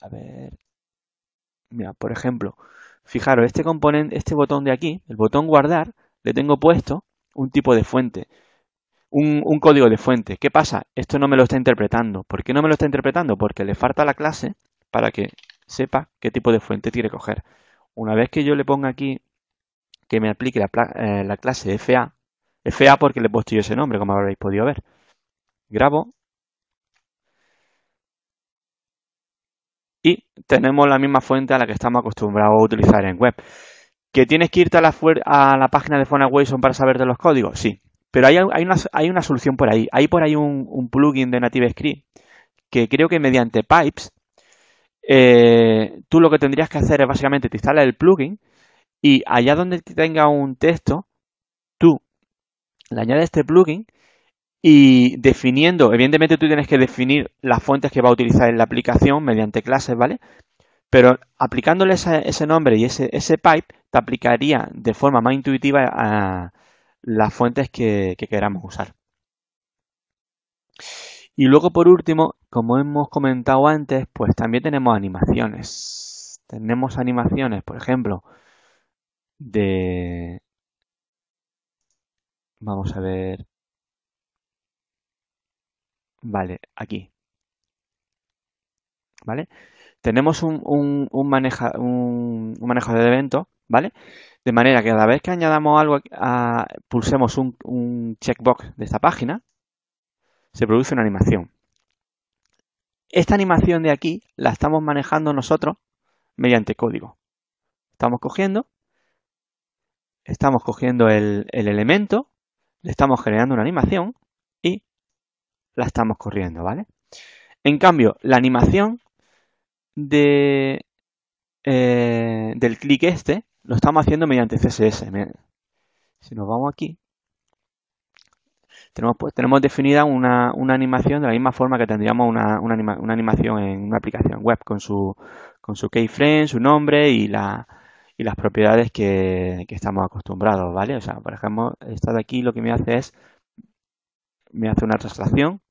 Speaker 1: A ver, mira, por ejemplo, fijaros, este componente, este botón de aquí, el botón guardar, le tengo puesto un tipo de fuente, un código de fuente. ¿Qué pasa? Esto no me lo está interpretando. ¿Por qué no me lo está interpretando? Porque le falta la clase para que sepa qué tipo de fuente quiere coger. Una vez que yo le ponga aquí que me aplique la clase FA porque le he puesto yo ese nombre, como habréis podido ver. Grabo y tenemos la misma fuente a la que estamos acostumbrados a utilizar en web. ¿Que tienes que irte a la página de Foundation para saber de los códigos? Sí, pero hay una solución por ahí. Hay por ahí un plugin de NativeScript que creo que mediante pipes tú lo que tendrías que hacer es básicamente te instalas el plugin y allá donde tenga un texto, tú le añades este plugin y definiendo, evidentemente tú tienes que definir las fuentes que va a utilizar en la aplicación mediante clases, ¿vale? Pero aplicándole ese nombre y ese pipe, te aplicaría de forma más intuitiva a las fuentes que queramos usar. Y luego, por último, como hemos comentado antes, pues también tenemos animaciones. Tenemos animaciones, por ejemplo, de... Vamos a ver... Vale, aquí. ¿Vale? Tenemos un manejo de eventos, ¿vale? De manera que cada vez que añadamos algo, pulsemos un checkbox de esta página, se produce una animación. Esta animación de aquí la estamos manejando nosotros mediante código. Estamos cogiendo el elemento, le estamos generando una animación y la estamos corriendo, ¿vale? En cambio, la animación del clic este lo estamos haciendo mediante CSS. Si nos vamos aquí, tenemos definida una animación de la misma forma que tendríamos una animación en una aplicación web con su keyframe, su nombre y las propiedades que estamos acostumbrados, ¿vale? O sea, por ejemplo, esta de aquí lo que me hace una traslación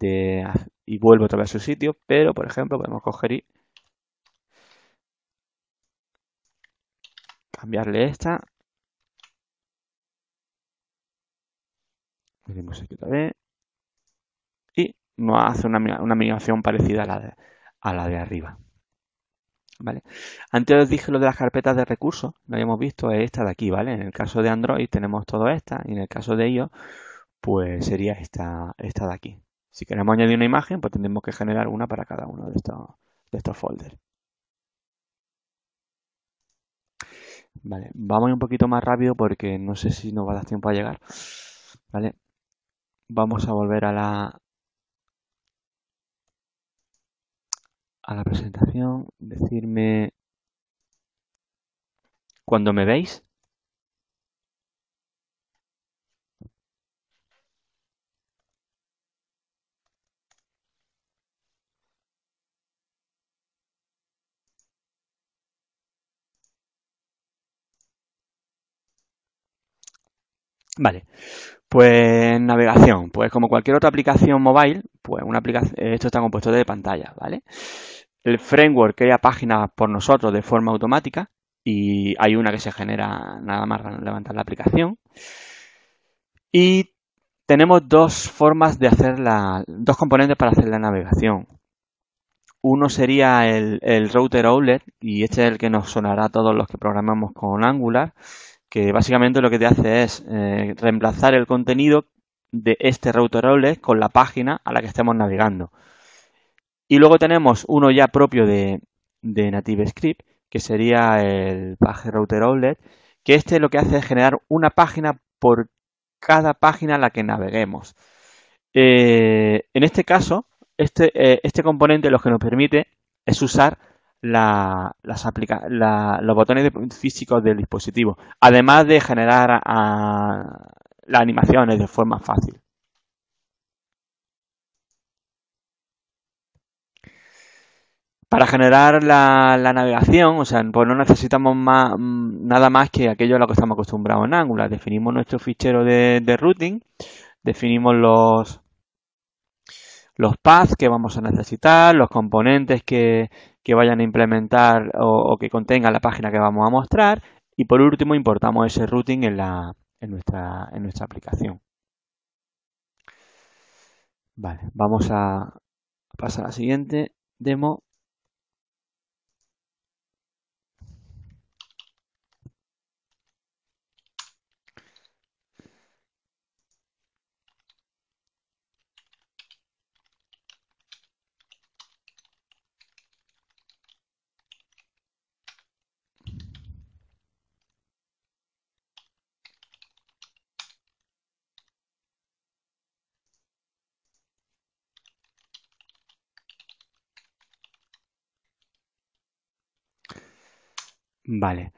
Speaker 1: y vuelve otra vez a su sitio, pero por ejemplo podemos coger y cambiarle esta. Venimos aquí otra vez y nos hace una migración parecida a la de arriba. ¿Vale? Antes os dije lo de las carpetas de recursos, lo habíamos visto, es esta de aquí, ¿vale? En el caso de Android tenemos todas estas y en el caso de iOS, pues sería esta de aquí. Si queremos añadir una imagen, pues tendremos que generar una para cada uno de estos folders. Vale, vamos un poquito más rápido porque no sé si nos va a dar tiempo a llegar. Vale, vamos a volver a la presentación, decirme cuando me veis. Vale, pues navegación, pues como cualquier otra aplicación mobile, pues esto está compuesto de pantallas, ¿vale? El framework crea páginas por nosotros de forma automática y hay una que se genera nada más levantar la aplicación. Y tenemos dos formas de hacer dos componentes para hacer la navegación. Uno sería el router outlet y este es el que nos sonará a todos los que programamos con Angular, que básicamente lo que te hace es reemplazar el contenido de este router outlet con la página a la que estemos navegando. Y luego tenemos uno ya propio de NativeScript, que sería el Page Router Outlet, que este lo que hace es generar una página por cada página a la que naveguemos. En este caso, este componente lo que nos permite es usar los botones físicos del dispositivo, además de generar las animaciones de forma fácil. Para generar la navegación, o sea, pues no necesitamos nada más que aquello a lo que estamos acostumbrados en Angular. Definimos nuestro fichero de routing, definimos los paths que vamos a necesitar, los componentes que vayan a implementar o que contengan la página que vamos a mostrar y por último importamos ese routing en nuestra aplicación. Vale, vamos a pasar a la siguiente demo. Vale,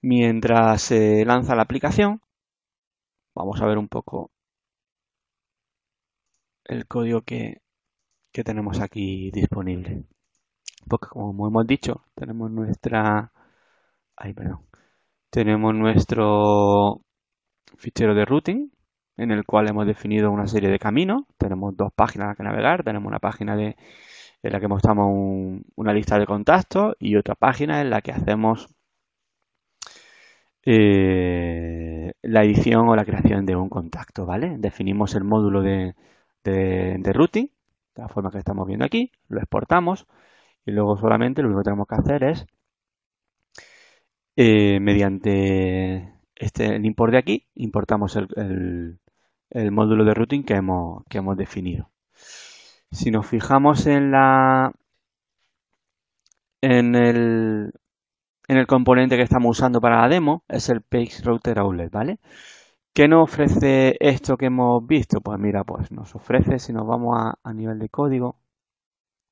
Speaker 1: mientras se lanza la aplicación, vamos a ver un poco el código que tenemos aquí disponible. Porque como hemos dicho, tenemos tenemos nuestro fichero de routing en el cual hemos definido una serie de caminos. Tenemos dos páginas en las que navegar. Tenemos una página en la que mostramos una lista de contactos y otra página en la que hacemos la edición o la creación de un contacto, ¿vale? Definimos el módulo de routing, de la forma que estamos viendo aquí, lo exportamos y luego solamente lo único que tenemos que hacer es mediante el import de aquí, importamos el módulo de routing que hemos definido. Si nos fijamos en el componente que estamos usando para la demo, es el Page Router Outlet, ¿vale? ¿Qué nos ofrece esto que hemos visto? Pues mira, pues nos ofrece, si nos vamos a nivel de código,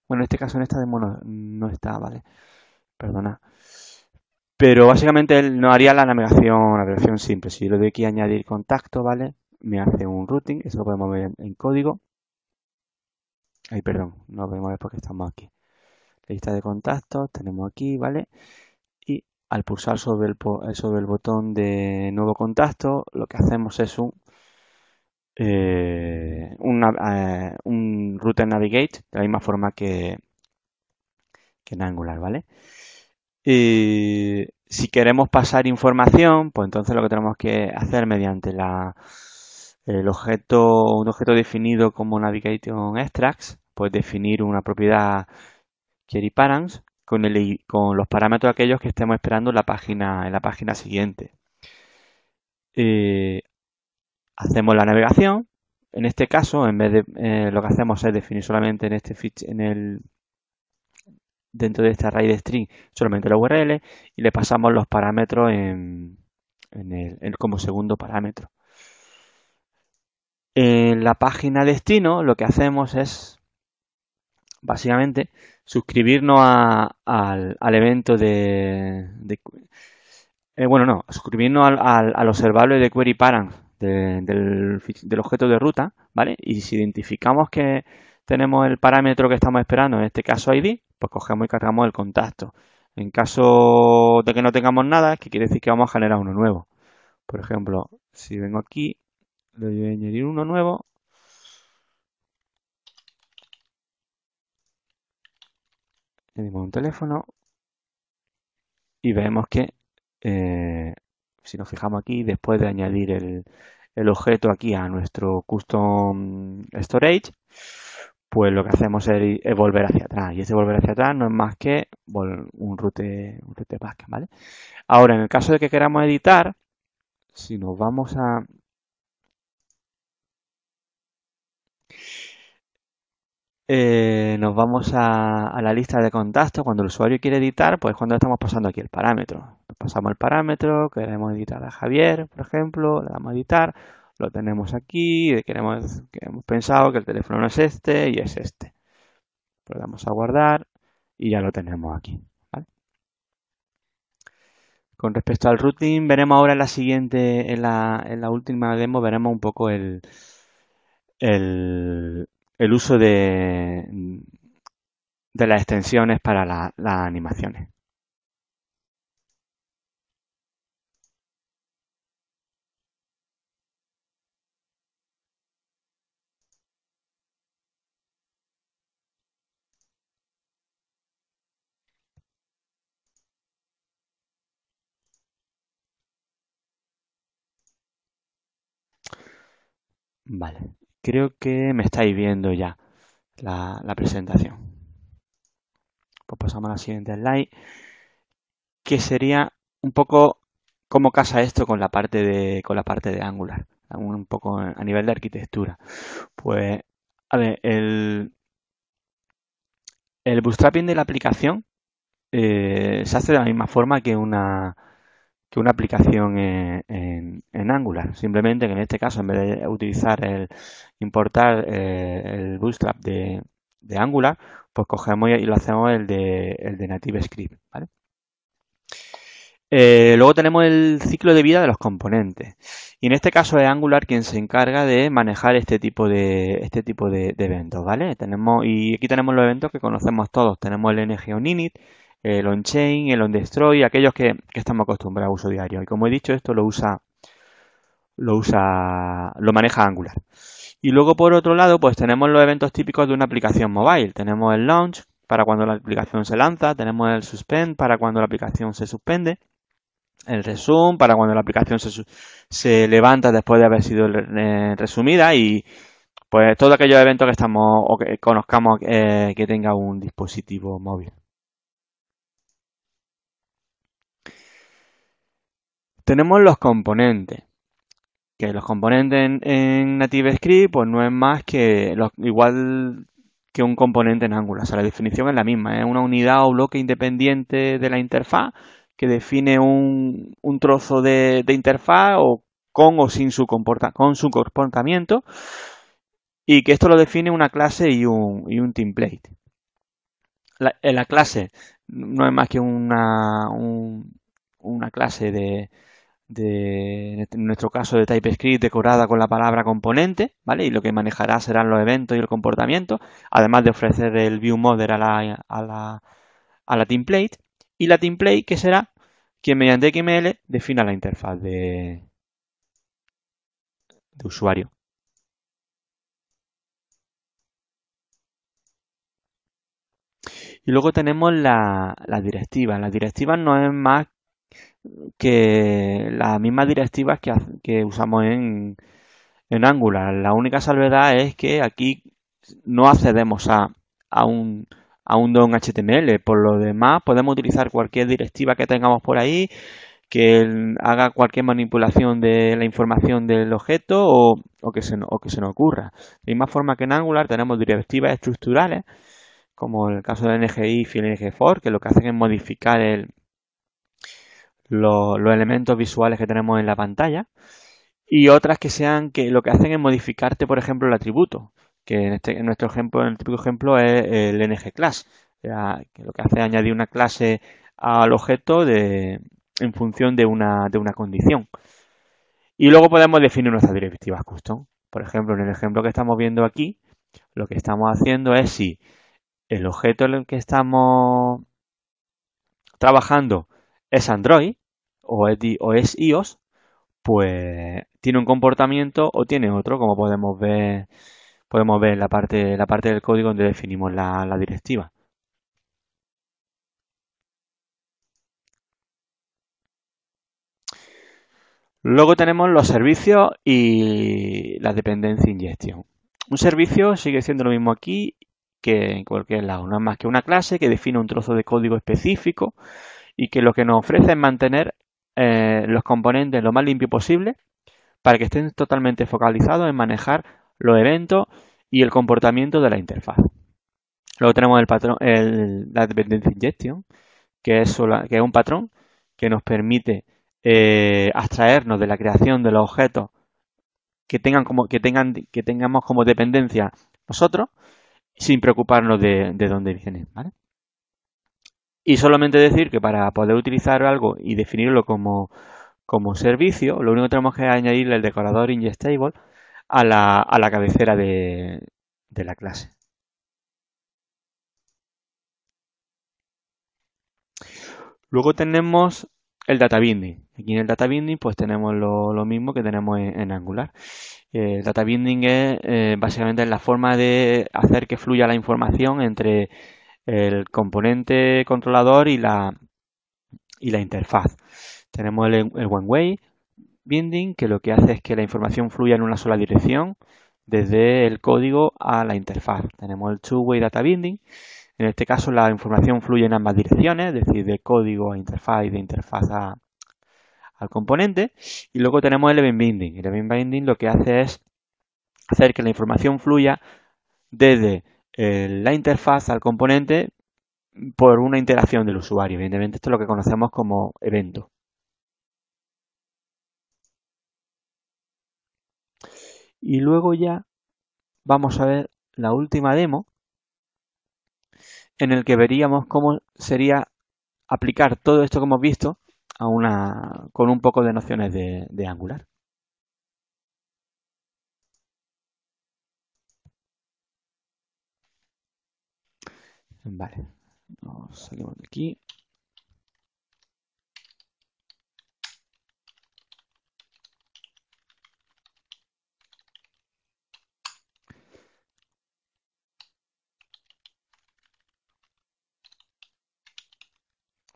Speaker 1: bueno, en este caso en esta demo no está, ¿vale? Perdona. Pero básicamente él nos haría la navegación simple. Si yo le doy aquí a añadir contacto, ¿vale? Me hace un routing, eso lo podemos ver en código. Ay, perdón, no lo podemos ver porque estamos aquí. Lista de contactos, tenemos aquí, ¿vale? Y al pulsar sobre el botón de nuevo contacto, lo que hacemos es un Router Navigate, de la misma forma que en Angular, ¿vale? Si queremos pasar información, pues entonces lo que tenemos que hacer mediante un objeto definido como Navigation Extracts, pues definir una propiedad queryParams con los parámetros aquellos que estemos esperando en la página siguiente. Hacemos la navegación, en este caso, en vez de lo que hacemos es definir solamente en este dentro de este array de string solamente la URL y le pasamos los parámetros como segundo parámetro. En la página destino lo que hacemos es básicamente suscribirnos al evento bueno, no, suscribirnos al observable de query parent del objeto de ruta, ¿vale? Y si identificamos que tenemos el parámetro que estamos esperando, en este caso ID, pues cogemos y cargamos el contacto. En caso de que no tengamos nada, que quiere decir que vamos a generar uno nuevo. Por ejemplo, si vengo aquí, le voy a añadir uno nuevo. Añadimos un teléfono y vemos que si nos fijamos aquí, después de añadir el objeto aquí a nuestro custom storage, pues lo que hacemos es volver hacia atrás. Y ese volver hacia atrás no es más que un route back, ¿vale? Ahora, en el caso de que queramos editar, si nos vamos a la lista de contactos, cuando el usuario quiere editar, pues cuando estamos pasando aquí el parámetro. Pasamos el parámetro, queremos editar a Javier, por ejemplo, le damos a editar, lo tenemos aquí, que hemos pensado que el teléfono no es este y es este. Lo damos a guardar y ya lo tenemos aquí, ¿vale? Con respecto al routing, veremos ahora en la siguiente, en la última demo, veremos un poco el, el uso de las extensiones para las animaciones. Vale, creo que me estáis viendo ya la presentación. Pues pasamos a la siguiente slide, que sería un poco cómo casa esto con la parte de Angular, un poco a nivel de arquitectura. Pues, a ver, el bootstrapping de la aplicación se hace de la misma forma que una aplicación en Angular. Simplemente que en este caso, en vez de utilizar importar el Bootstrap de Angular, pues cogemos y lo hacemos el de NativeScript, ¿vale? Luego tenemos el ciclo de vida de los componentes. Y en este caso es Angular quien se encarga de manejar este tipo de eventos, ¿vale? Y aquí tenemos los eventos que conocemos todos. Tenemos el ng-on-init, el on-chain, el on-destroy, aquellos que estamos acostumbrados a uso diario. Y como he dicho, esto lo maneja Angular. Y luego por otro lado, pues tenemos los eventos típicos de una aplicación mobile. Tenemos el launch para cuando la aplicación se lanza, tenemos el suspend para cuando la aplicación se suspende, el resume para cuando la aplicación se levanta después de haber sido resumida y pues todos aquellos eventos que estamos o que conozcamos que tenga un dispositivo móvil. Tenemos los componentes, que los componentes en NativeScript pues no es más que igual que un componente en Angular. O sea, la definición es la misma, es una unidad o bloque independiente de la interfaz que define un trozo de interfaz o con o sin con su comportamiento y que esto lo define una clase y un template. La clase no es más que una clase en nuestro caso de TypeScript decorada con la palabra componente, ¿vale? Y lo que manejará serán los eventos y el comportamiento, además de ofrecer el viewModel a la template. Y la template que será quien mediante XML defina la interfaz de usuario. Y luego tenemos las directivas. Las directivas no es más que las mismas directivas que usamos en Angular. La única salvedad es que aquí no accedemos a un DOM HTML. Por lo demás, podemos utilizar cualquier directiva que tengamos por ahí que haga cualquier manipulación de la información del objeto o que se nos ocurra. De misma forma que en Angular tenemos directivas estructurales, como en el caso del ngIf y el ngFor, que lo que hacen es modificar los elementos visuales que tenemos en la pantalla, y otras que lo que hacen es modificarte, por ejemplo, el atributo, que en nuestro ejemplo, en el típico ejemplo es el ngClass, que lo que hace es añadir una clase al objeto en función de una condición. Y luego podemos definir nuestras directivas custom. Por ejemplo, en el ejemplo que estamos viendo aquí, lo que estamos haciendo es si el objeto en el que estamos trabajando es Android o es iOS, pues tiene un comportamiento o tiene otro, como podemos ver en la parte del código donde definimos la directiva. Luego tenemos los servicios y la dependencia injection. Un servicio sigue siendo lo mismo aquí que en cualquier lado, no es más que una clase que define un trozo de código específico y que lo que nos ofrece es mantener los componentes lo más limpio posible para que estén totalmente focalizados en manejar los eventos y el comportamiento de la interfaz. Luego tenemos la dependencia injection, que es un patrón que nos permite abstraernos de la creación de los objetos que tengamos como dependencia nosotros, sin preocuparnos de dónde vienen, ¿vale? Y solamente decir que para poder utilizar algo y definirlo como servicio, lo único que tenemos que añadirle el decorador ingestable a la cabecera de la clase. Luego tenemos el data binding. Aquí en el data binding pues tenemos lo mismo que tenemos en Angular. El data binding es básicamente la forma de hacer que fluya la información entre el componente controlador y la interfaz. Tenemos el one way binding, que lo que hace es que la información fluya en una sola dirección desde el código a la interfaz. Tenemos el two-way data binding. En este caso la información fluye en ambas direcciones, es decir, de código a interfaz y de interfaz al componente. Y luego tenemos el event binding. El event binding lo que hace es hacer que la información fluya desde la interfaz al componente por una interacción del usuario. Evidentemente esto es lo que conocemos como evento. Y luego ya vamos a ver la última demo en el que veríamos cómo sería aplicar todo esto que hemos visto con un poco de nociones de Angular. Vale, nos salimos de aquí.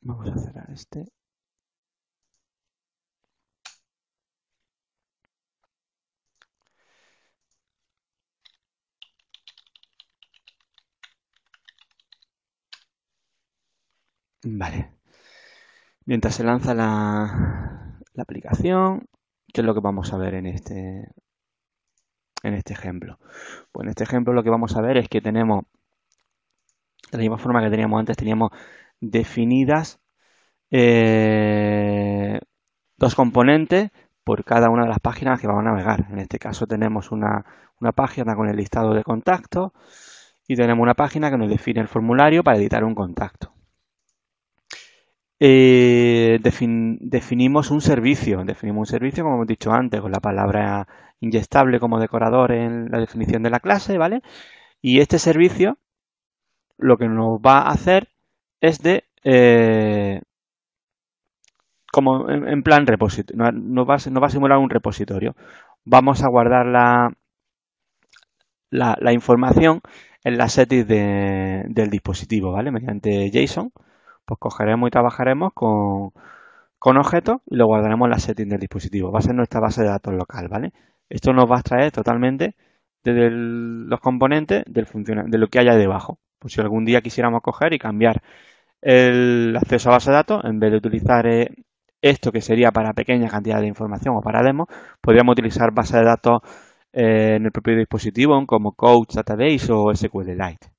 Speaker 1: Vamos a cerrar este. Vale. Mientras se lanza la aplicación, ¿qué es lo que vamos a ver en este ejemplo? Pues en este ejemplo lo que vamos a ver es que tenemos, de la misma forma que teníamos antes, teníamos definidas dos componentes por cada una de las páginas que vamos a navegar. En este caso tenemos una página con el listado de contactos y tenemos una página que nos define el formulario para editar un contacto. Definimos un servicio, como hemos dicho antes, con la palabra ingestable como decorador en la definición de la clase, ¿vale? Y este servicio lo que nos va a hacer es como en plan repositorio, nos va a simular un repositorio. Vamos a guardar la información en la settings del dispositivo, ¿vale? Mediante JSON, pues cogeremos y trabajaremos con objetos y lo guardaremos en la settings del dispositivo. Va a ser nuestra base de datos local, ¿vale? Esto nos va a extraer totalmente desde los componentes de lo que haya debajo. Pues si algún día quisiéramos coger y cambiar el acceso a base de datos, en vez de utilizar esto que sería para pequeñas cantidades de información o para demos, podríamos utilizar bases de datos en el propio dispositivo como Couch Database o SQLite.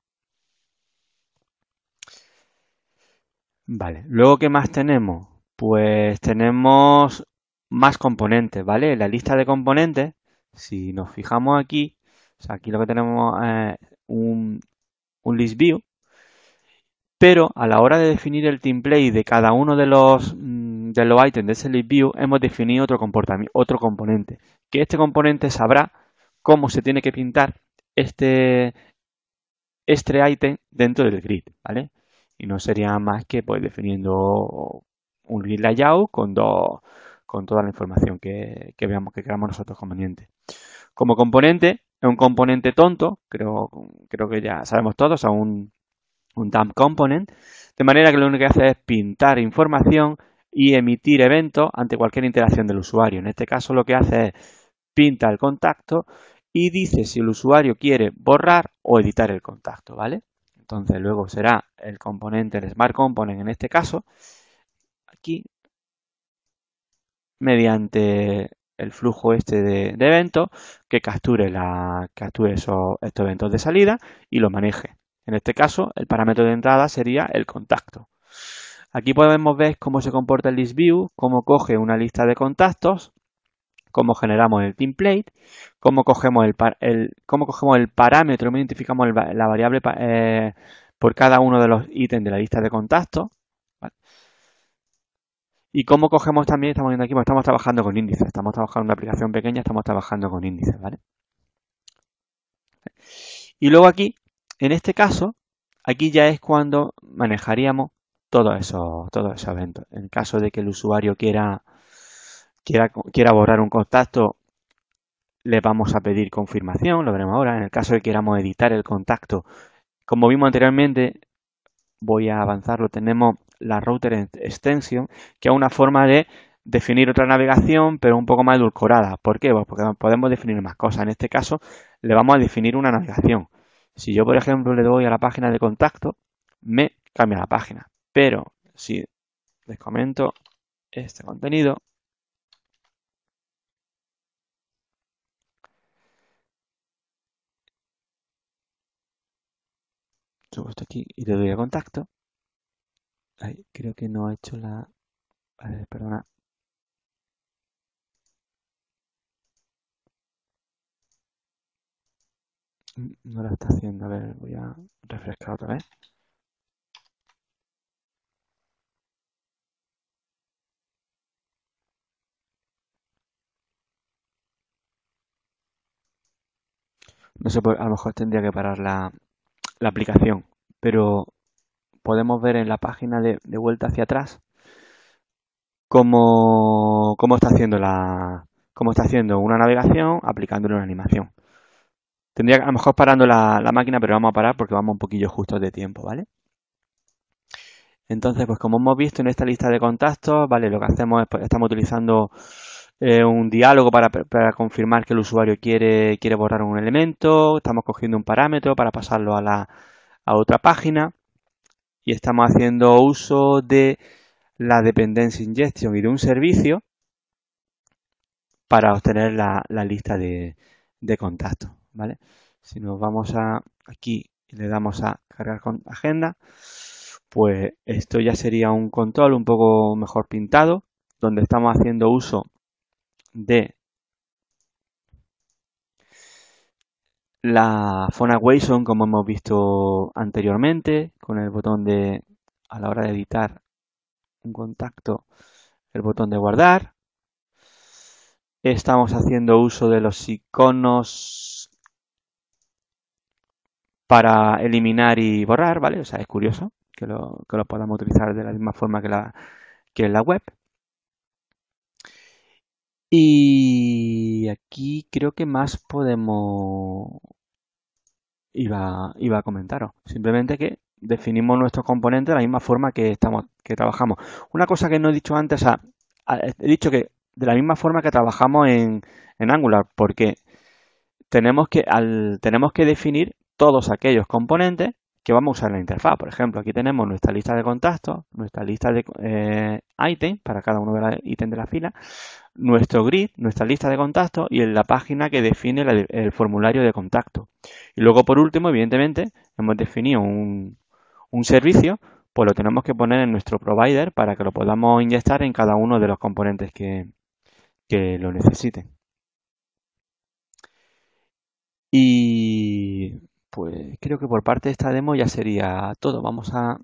Speaker 1: Vale, luego ¿qué más tenemos? Pues tenemos más componentes, ¿vale? En la lista de componentes, si nos fijamos aquí, o sea, aquí lo que tenemos es un list view, pero a la hora de definir el template de cada uno de los ítems de ese list view, hemos definido otro componente, que este componente sabrá cómo se tiene que pintar este ítem dentro del grid, ¿vale? Y no sería más que pues definiendo un grid layout con toda la información que veamos que queramos nosotros conveniente. Como componente, es un componente tonto, creo que ya sabemos todos, o sea, un dump component, de manera que lo único que hace es pintar información y emitir eventos ante cualquier interacción del usuario. En este caso lo que hace es pinta el contacto y dice si el usuario quiere borrar o editar el contacto, ¿vale? Entonces luego será el componente, el Smart Component en este caso, aquí, mediante el flujo este de eventos, que capture estos eventos de salida y los maneje. En este caso, el parámetro de entrada sería el contacto. Aquí podemos ver cómo se comporta el list view, cómo coge una lista de contactos, cómo generamos el template, cómo cogemos el parámetro, cómo identificamos la variable por cada uno de los ítems de la lista de contactos, ¿vale? Y cómo cogemos también, estamos viendo aquí, pues estamos trabajando con índices, estamos trabajando en una aplicación pequeña, estamos trabajando con índices, ¿vale? Y luego aquí, en este caso, aquí ya es cuando manejaríamos todos esos eventos. En caso de que el usuario quiera borrar un contacto, le vamos a pedir confirmación, lo veremos ahora. En el caso de que queramos editar el contacto, como vimos anteriormente, voy a avanzarlo, tenemos la router extension, que es una forma de definir otra navegación, pero un poco más edulcorada. ¿Por qué? Pues porque podemos definir más cosas. En este caso, le vamos a definir una navegación. Si yo, por ejemplo, le doy a la página de contacto, me cambia la página. Pero si les comento este contenido, subo esto aquí y le doy a contacto, ay, creo que no he hecho la... A ver, perdona. No la está haciendo. A ver, voy a refrescar otra vez. No sé, a lo mejor tendría que parar la aplicación, pero podemos ver en la página de vuelta hacia atrás cómo está haciendo cómo está haciendo una navegación aplicándole una animación. Tendría que, a lo mejor parando la máquina, pero vamos a parar porque vamos un poquillo justos de tiempo, ¿vale? Entonces, pues como hemos visto en esta lista de contactos, ¿vale? Lo que hacemos es, pues, estamos utilizando un diálogo para confirmar que el usuario quiere borrar un elemento, estamos cogiendo un parámetro para pasarlo a otra página y estamos haciendo uso de la dependencia injection y de un servicio para obtener la lista de contactos, ¿vale? Si nos vamos aquí y le damos a cargar con agenda, pues esto ya sería un control un poco mejor pintado, donde estamos haciendo uso de la Phone JSON como hemos visto anteriormente, con el botón a la hora de editar un contacto, el botón de guardar. Estamos haciendo uso de los iconos para eliminar y borrar, ¿vale? O sea, es curioso que lo podamos utilizar de la misma forma que en la web. Y aquí creo que más iba a comentaros. Simplemente que definimos nuestros componentes de la misma forma que trabajamos. Una cosa que no he dicho antes, he dicho que de la misma forma que trabajamos en Angular, porque tenemos que definir todos aquellos componentes que vamos a usar en la interfaz. Por ejemplo, aquí tenemos nuestra lista de contactos, nuestra lista de ítems para cada uno de los ítems de la fila, nuestro grid, nuestra lista de contactos y en la página que define el formulario de contacto. Y luego, por último, evidentemente, hemos definido un servicio, pues lo tenemos que poner en nuestro provider para que lo podamos inyectar en cada uno de los componentes que lo necesiten. Y pues creo que por parte de esta demo ya sería todo. Vamos a...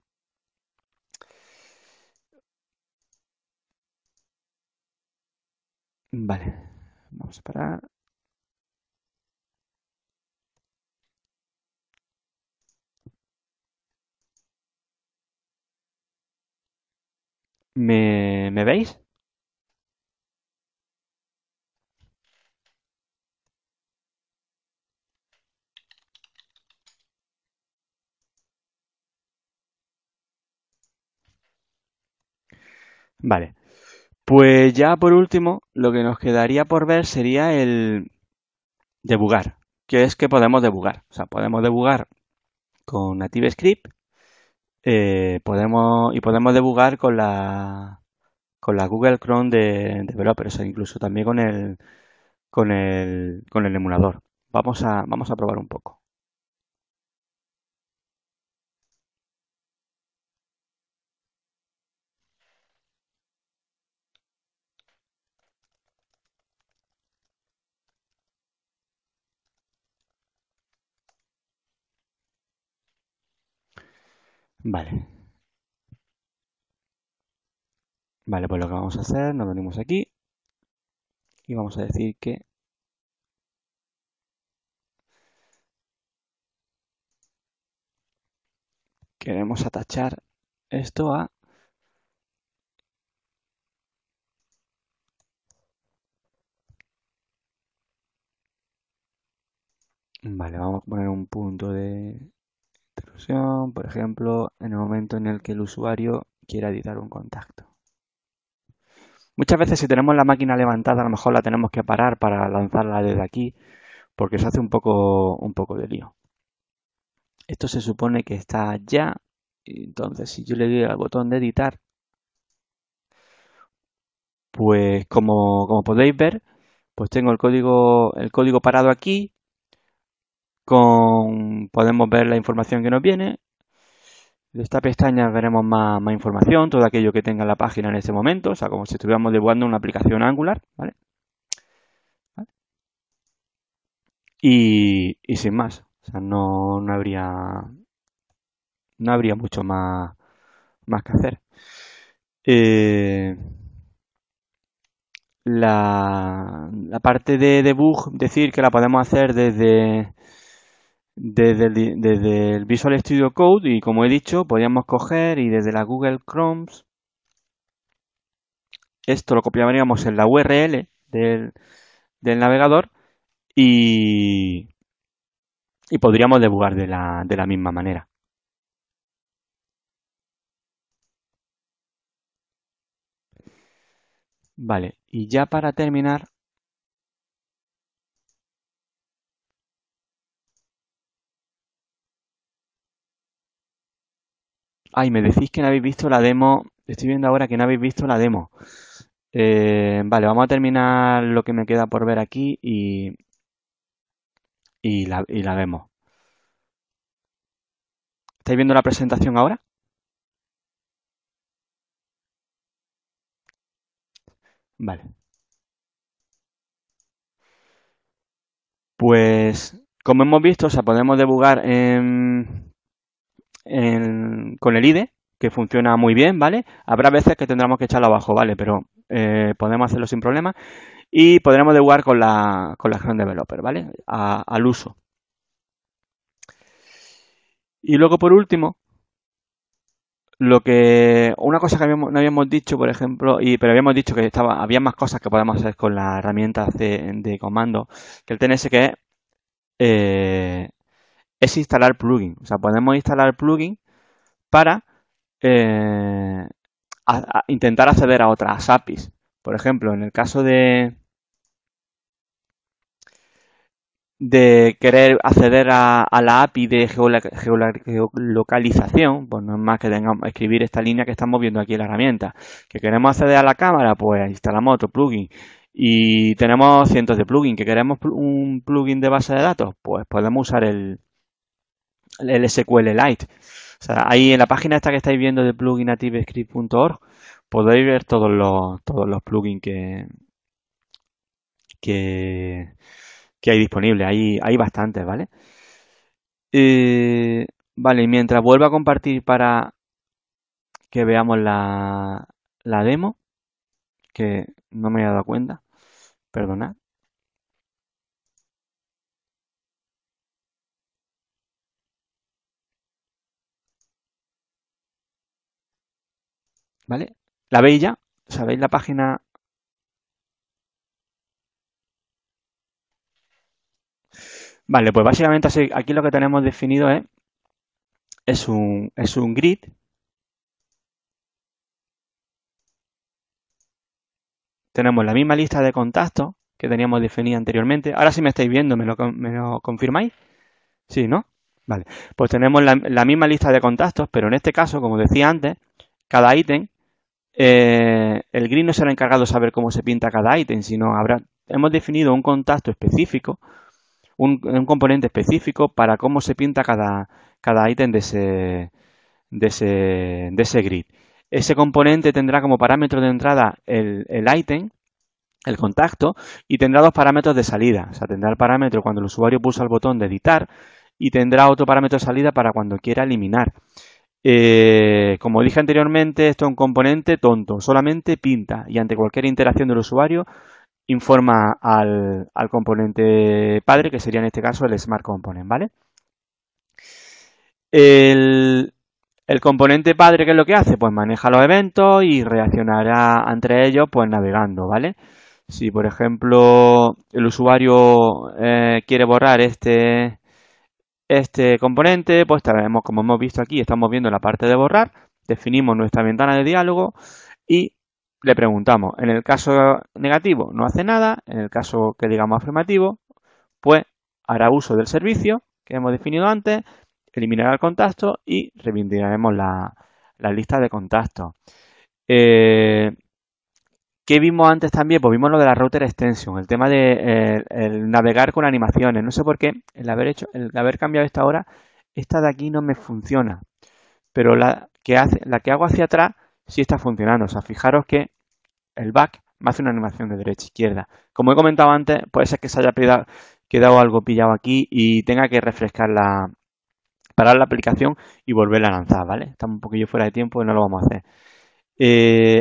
Speaker 1: Vale, vamos a parar. ¿Me veis? Vale. Pues ya por último, lo que nos quedaría por ver sería el debugar. ¿Qué es que podemos debugar? O sea, podemos debugar con NativeScript, podemos debugar con la Google Chrome de Developers, o incluso también con el emulador. Vamos a probar un poco. Vale. Vale, pues lo que vamos a hacer, nos venimos aquí y vamos a decir que queremos atachar esto a... Vale, vamos a poner un punto de intrusión, por ejemplo, en el momento en el que el usuario quiera editar un contacto. Muchas veces si tenemos la máquina levantada, a lo mejor la tenemos que parar para lanzarla desde aquí, porque se hace un poco de lío. Esto se supone que está ya, y entonces si yo le doy al botón de editar, pues como podéis ver, pues tengo el código parado aquí, podemos ver la información que nos viene. De esta pestaña veremos más información, todo aquello que tenga la página en este momento, o sea, como si estuviéramos dibujando una aplicación Angular, ¿vale? Y sin más, o sea, no habría mucho más que hacer. Eh, la parte de debug, decir que la podemos hacer desde el Visual Studio Code y como he dicho, podríamos coger y desde la Google Chrome, esto lo copiaríamos en la URL del navegador y, y podríamos debugar de la misma manera. Vale, y ya para terminar, ay, me decís que no habéis visto la demo, estoy viendo ahora que no habéis visto la demo. Vale, vamos a terminar lo que me queda por ver aquí y la vemos. ¿Estáis viendo la presentación ahora? Vale. Pues, como hemos visto, o sea, podemos debugar con el IDE, que funciona muy bien, ¿vale? Habrá veces que tendremos que echarlo abajo, ¿vale? Pero podemos hacerlo sin problema. Y podremos debugar con la Chrome Developer, ¿vale? Al uso. Y luego, por último, una cosa que no habíamos dicho, por ejemplo, pero habíamos dicho que había más cosas que podemos hacer con la herramienta de comando, que el TNS que eh, es instalar plugin. O sea, podemos instalar plugin para eh, intentar acceder a otras APIs. Por ejemplo, en el caso de querer acceder a la API de geolocalización, pues no es más que tengamos escribir esta línea que estamos viendo aquí en la herramienta. Que queremos acceder a la cámara, pues instalamos otro plugin. Y tenemos cientos de plugins. Que queremos un plugin de base de datos, pues podemos usar el SQLite. O sea, ahí en la página esta que estáis viendo de pluginnativescript.org podéis ver todos los plugins que, que hay disponibles. Hay bastantes, ¿vale? Vale, y mientras vuelva a compartir para que veamos la demo, que no me había dado cuenta, perdonad. ¿Vale? ¿La veis ya? ¿Sabéis la página? Vale, pues básicamente aquí lo que tenemos definido es un grid. Tenemos la misma lista de contactos que teníamos definida anteriormente. Ahora sí me estáis viendo, ¿me lo confirmáis? Sí, ¿no? Vale. Pues tenemos la misma lista de contactos, pero en este caso, como decía antes, cada ítem, el grid no será encargado de saber cómo se pinta cada ítem, sino hemos definido un contacto específico, un componente específico para cómo se pinta cada ítem de ese grid. Ese componente tendrá como parámetro de entrada el ítem, el contacto, y tendrá dos parámetros de salida. O sea, tendrá el parámetro cuando el usuario pulsa el botón de editar y tendrá otro parámetro de salida para cuando quiera eliminar. Como dije anteriormente, esto es un componente tonto, solamente pinta y ante cualquier interacción del usuario informa al componente padre, que sería en este caso el Smart Component, ¿vale? El componente padre, ¿qué es lo que hace? Pues maneja los eventos y reaccionará entre ellos pues navegando, ¿vale? Si, por ejemplo, el usuario quiere borrar este componente, pues tenemos, como hemos visto aquí, estamos viendo la parte de borrar, definimos nuestra ventana de diálogo y le preguntamos. En el caso negativo no hace nada, en el caso que digamos afirmativo, pues hará uso del servicio que hemos definido antes, eliminará el contacto y reivindicaremos la lista de contactos. ¿Qué vimos antes también? Pues vimos lo de la router extension, el tema de el navegar con animaciones. No sé por qué el haber cambiado esta hora, esta de aquí no me funciona, pero la que hago hacia atrás sí está funcionando. O sea, fijaros que el back me hace una animación de derecha a izquierda. Como he comentado antes, puede ser que se haya quedado algo pillado aquí y tenga que parar la aplicación y volverla a lanzar, ¿vale? Estamos un poquillo fuera de tiempo y no lo vamos a hacer.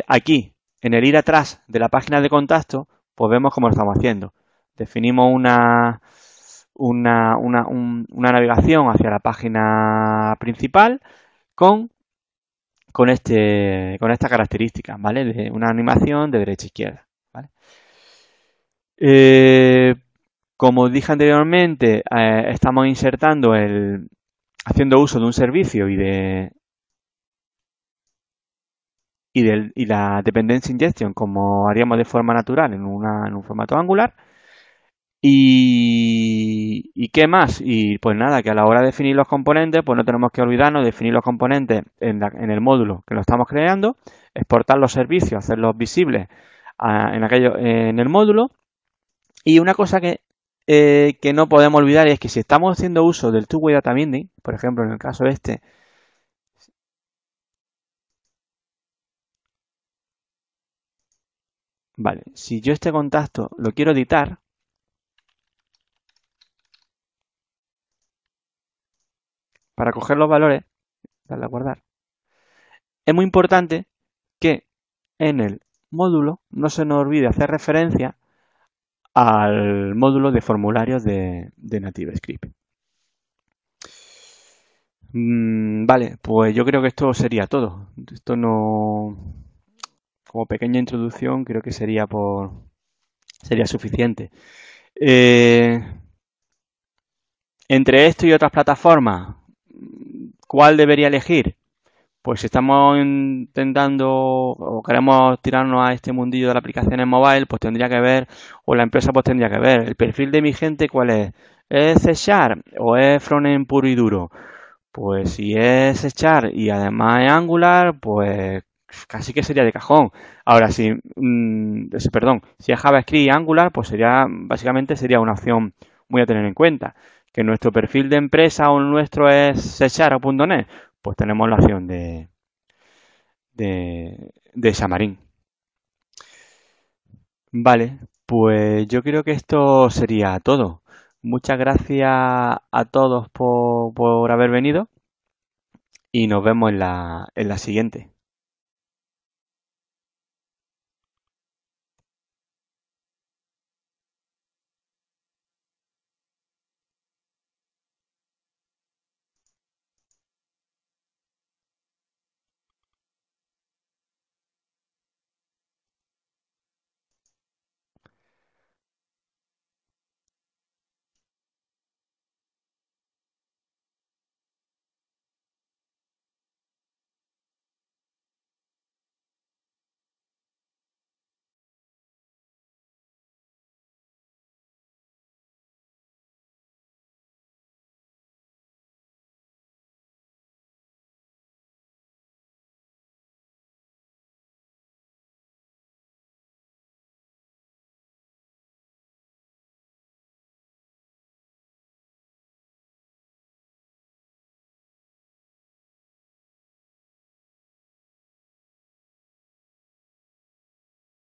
Speaker 1: Aquí, en el ir atrás de la página de contacto, pues vemos cómo lo estamos haciendo. Definimos una navegación hacia la página principal con esta característica, ¿vale? De una animación de derecha a izquierda, ¿vale? Eh, Como dije anteriormente, estamos haciendo uso de un servicio y la dependencia injection como haríamos de forma natural en un formato Angular. ¿Y qué más? Y pues nada, que a la hora de definir los componentes, pues no tenemos que olvidarnos de definir los componentes en el módulo que lo estamos creando, exportar los servicios, hacerlos visibles en el módulo. Y una cosa que no podemos olvidar es que si estamos haciendo uso del two-way data binding, por ejemplo, en el caso este, vale, si yo este contacto lo quiero editar, para coger los valores, darle a guardar, es muy importante que en el módulo no se nos olvide hacer referencia al módulo de formularios de NativeScript. Vale, pues yo creo que esto sería todo. Esto no, como pequeña introducción, creo que sería suficiente. Eh, Entre esto y otras plataformas, ¿cuál debería elegir? Pues si estamos intentando o queremos tirarnos a este mundillo de las aplicaciones mobile, pues tendría que ver, o la empresa pues tendría que ver, el perfil de mi gente, ¿cuál es? ¿Es C Sharp o es frontend puro y duro? Pues si es C Sharp y además es Angular, pues casi que sería de cajón. Ahora, perdón, si es JavaScript y Angular, pues básicamente sería una opción muy a tener en cuenta. Que nuestro perfil de empresa o nuestro es C Sharp o .NET, pues tenemos la opción de Xamarin. Vale, pues yo creo que esto sería todo. Muchas gracias a todos por haber venido y nos vemos en la siguiente.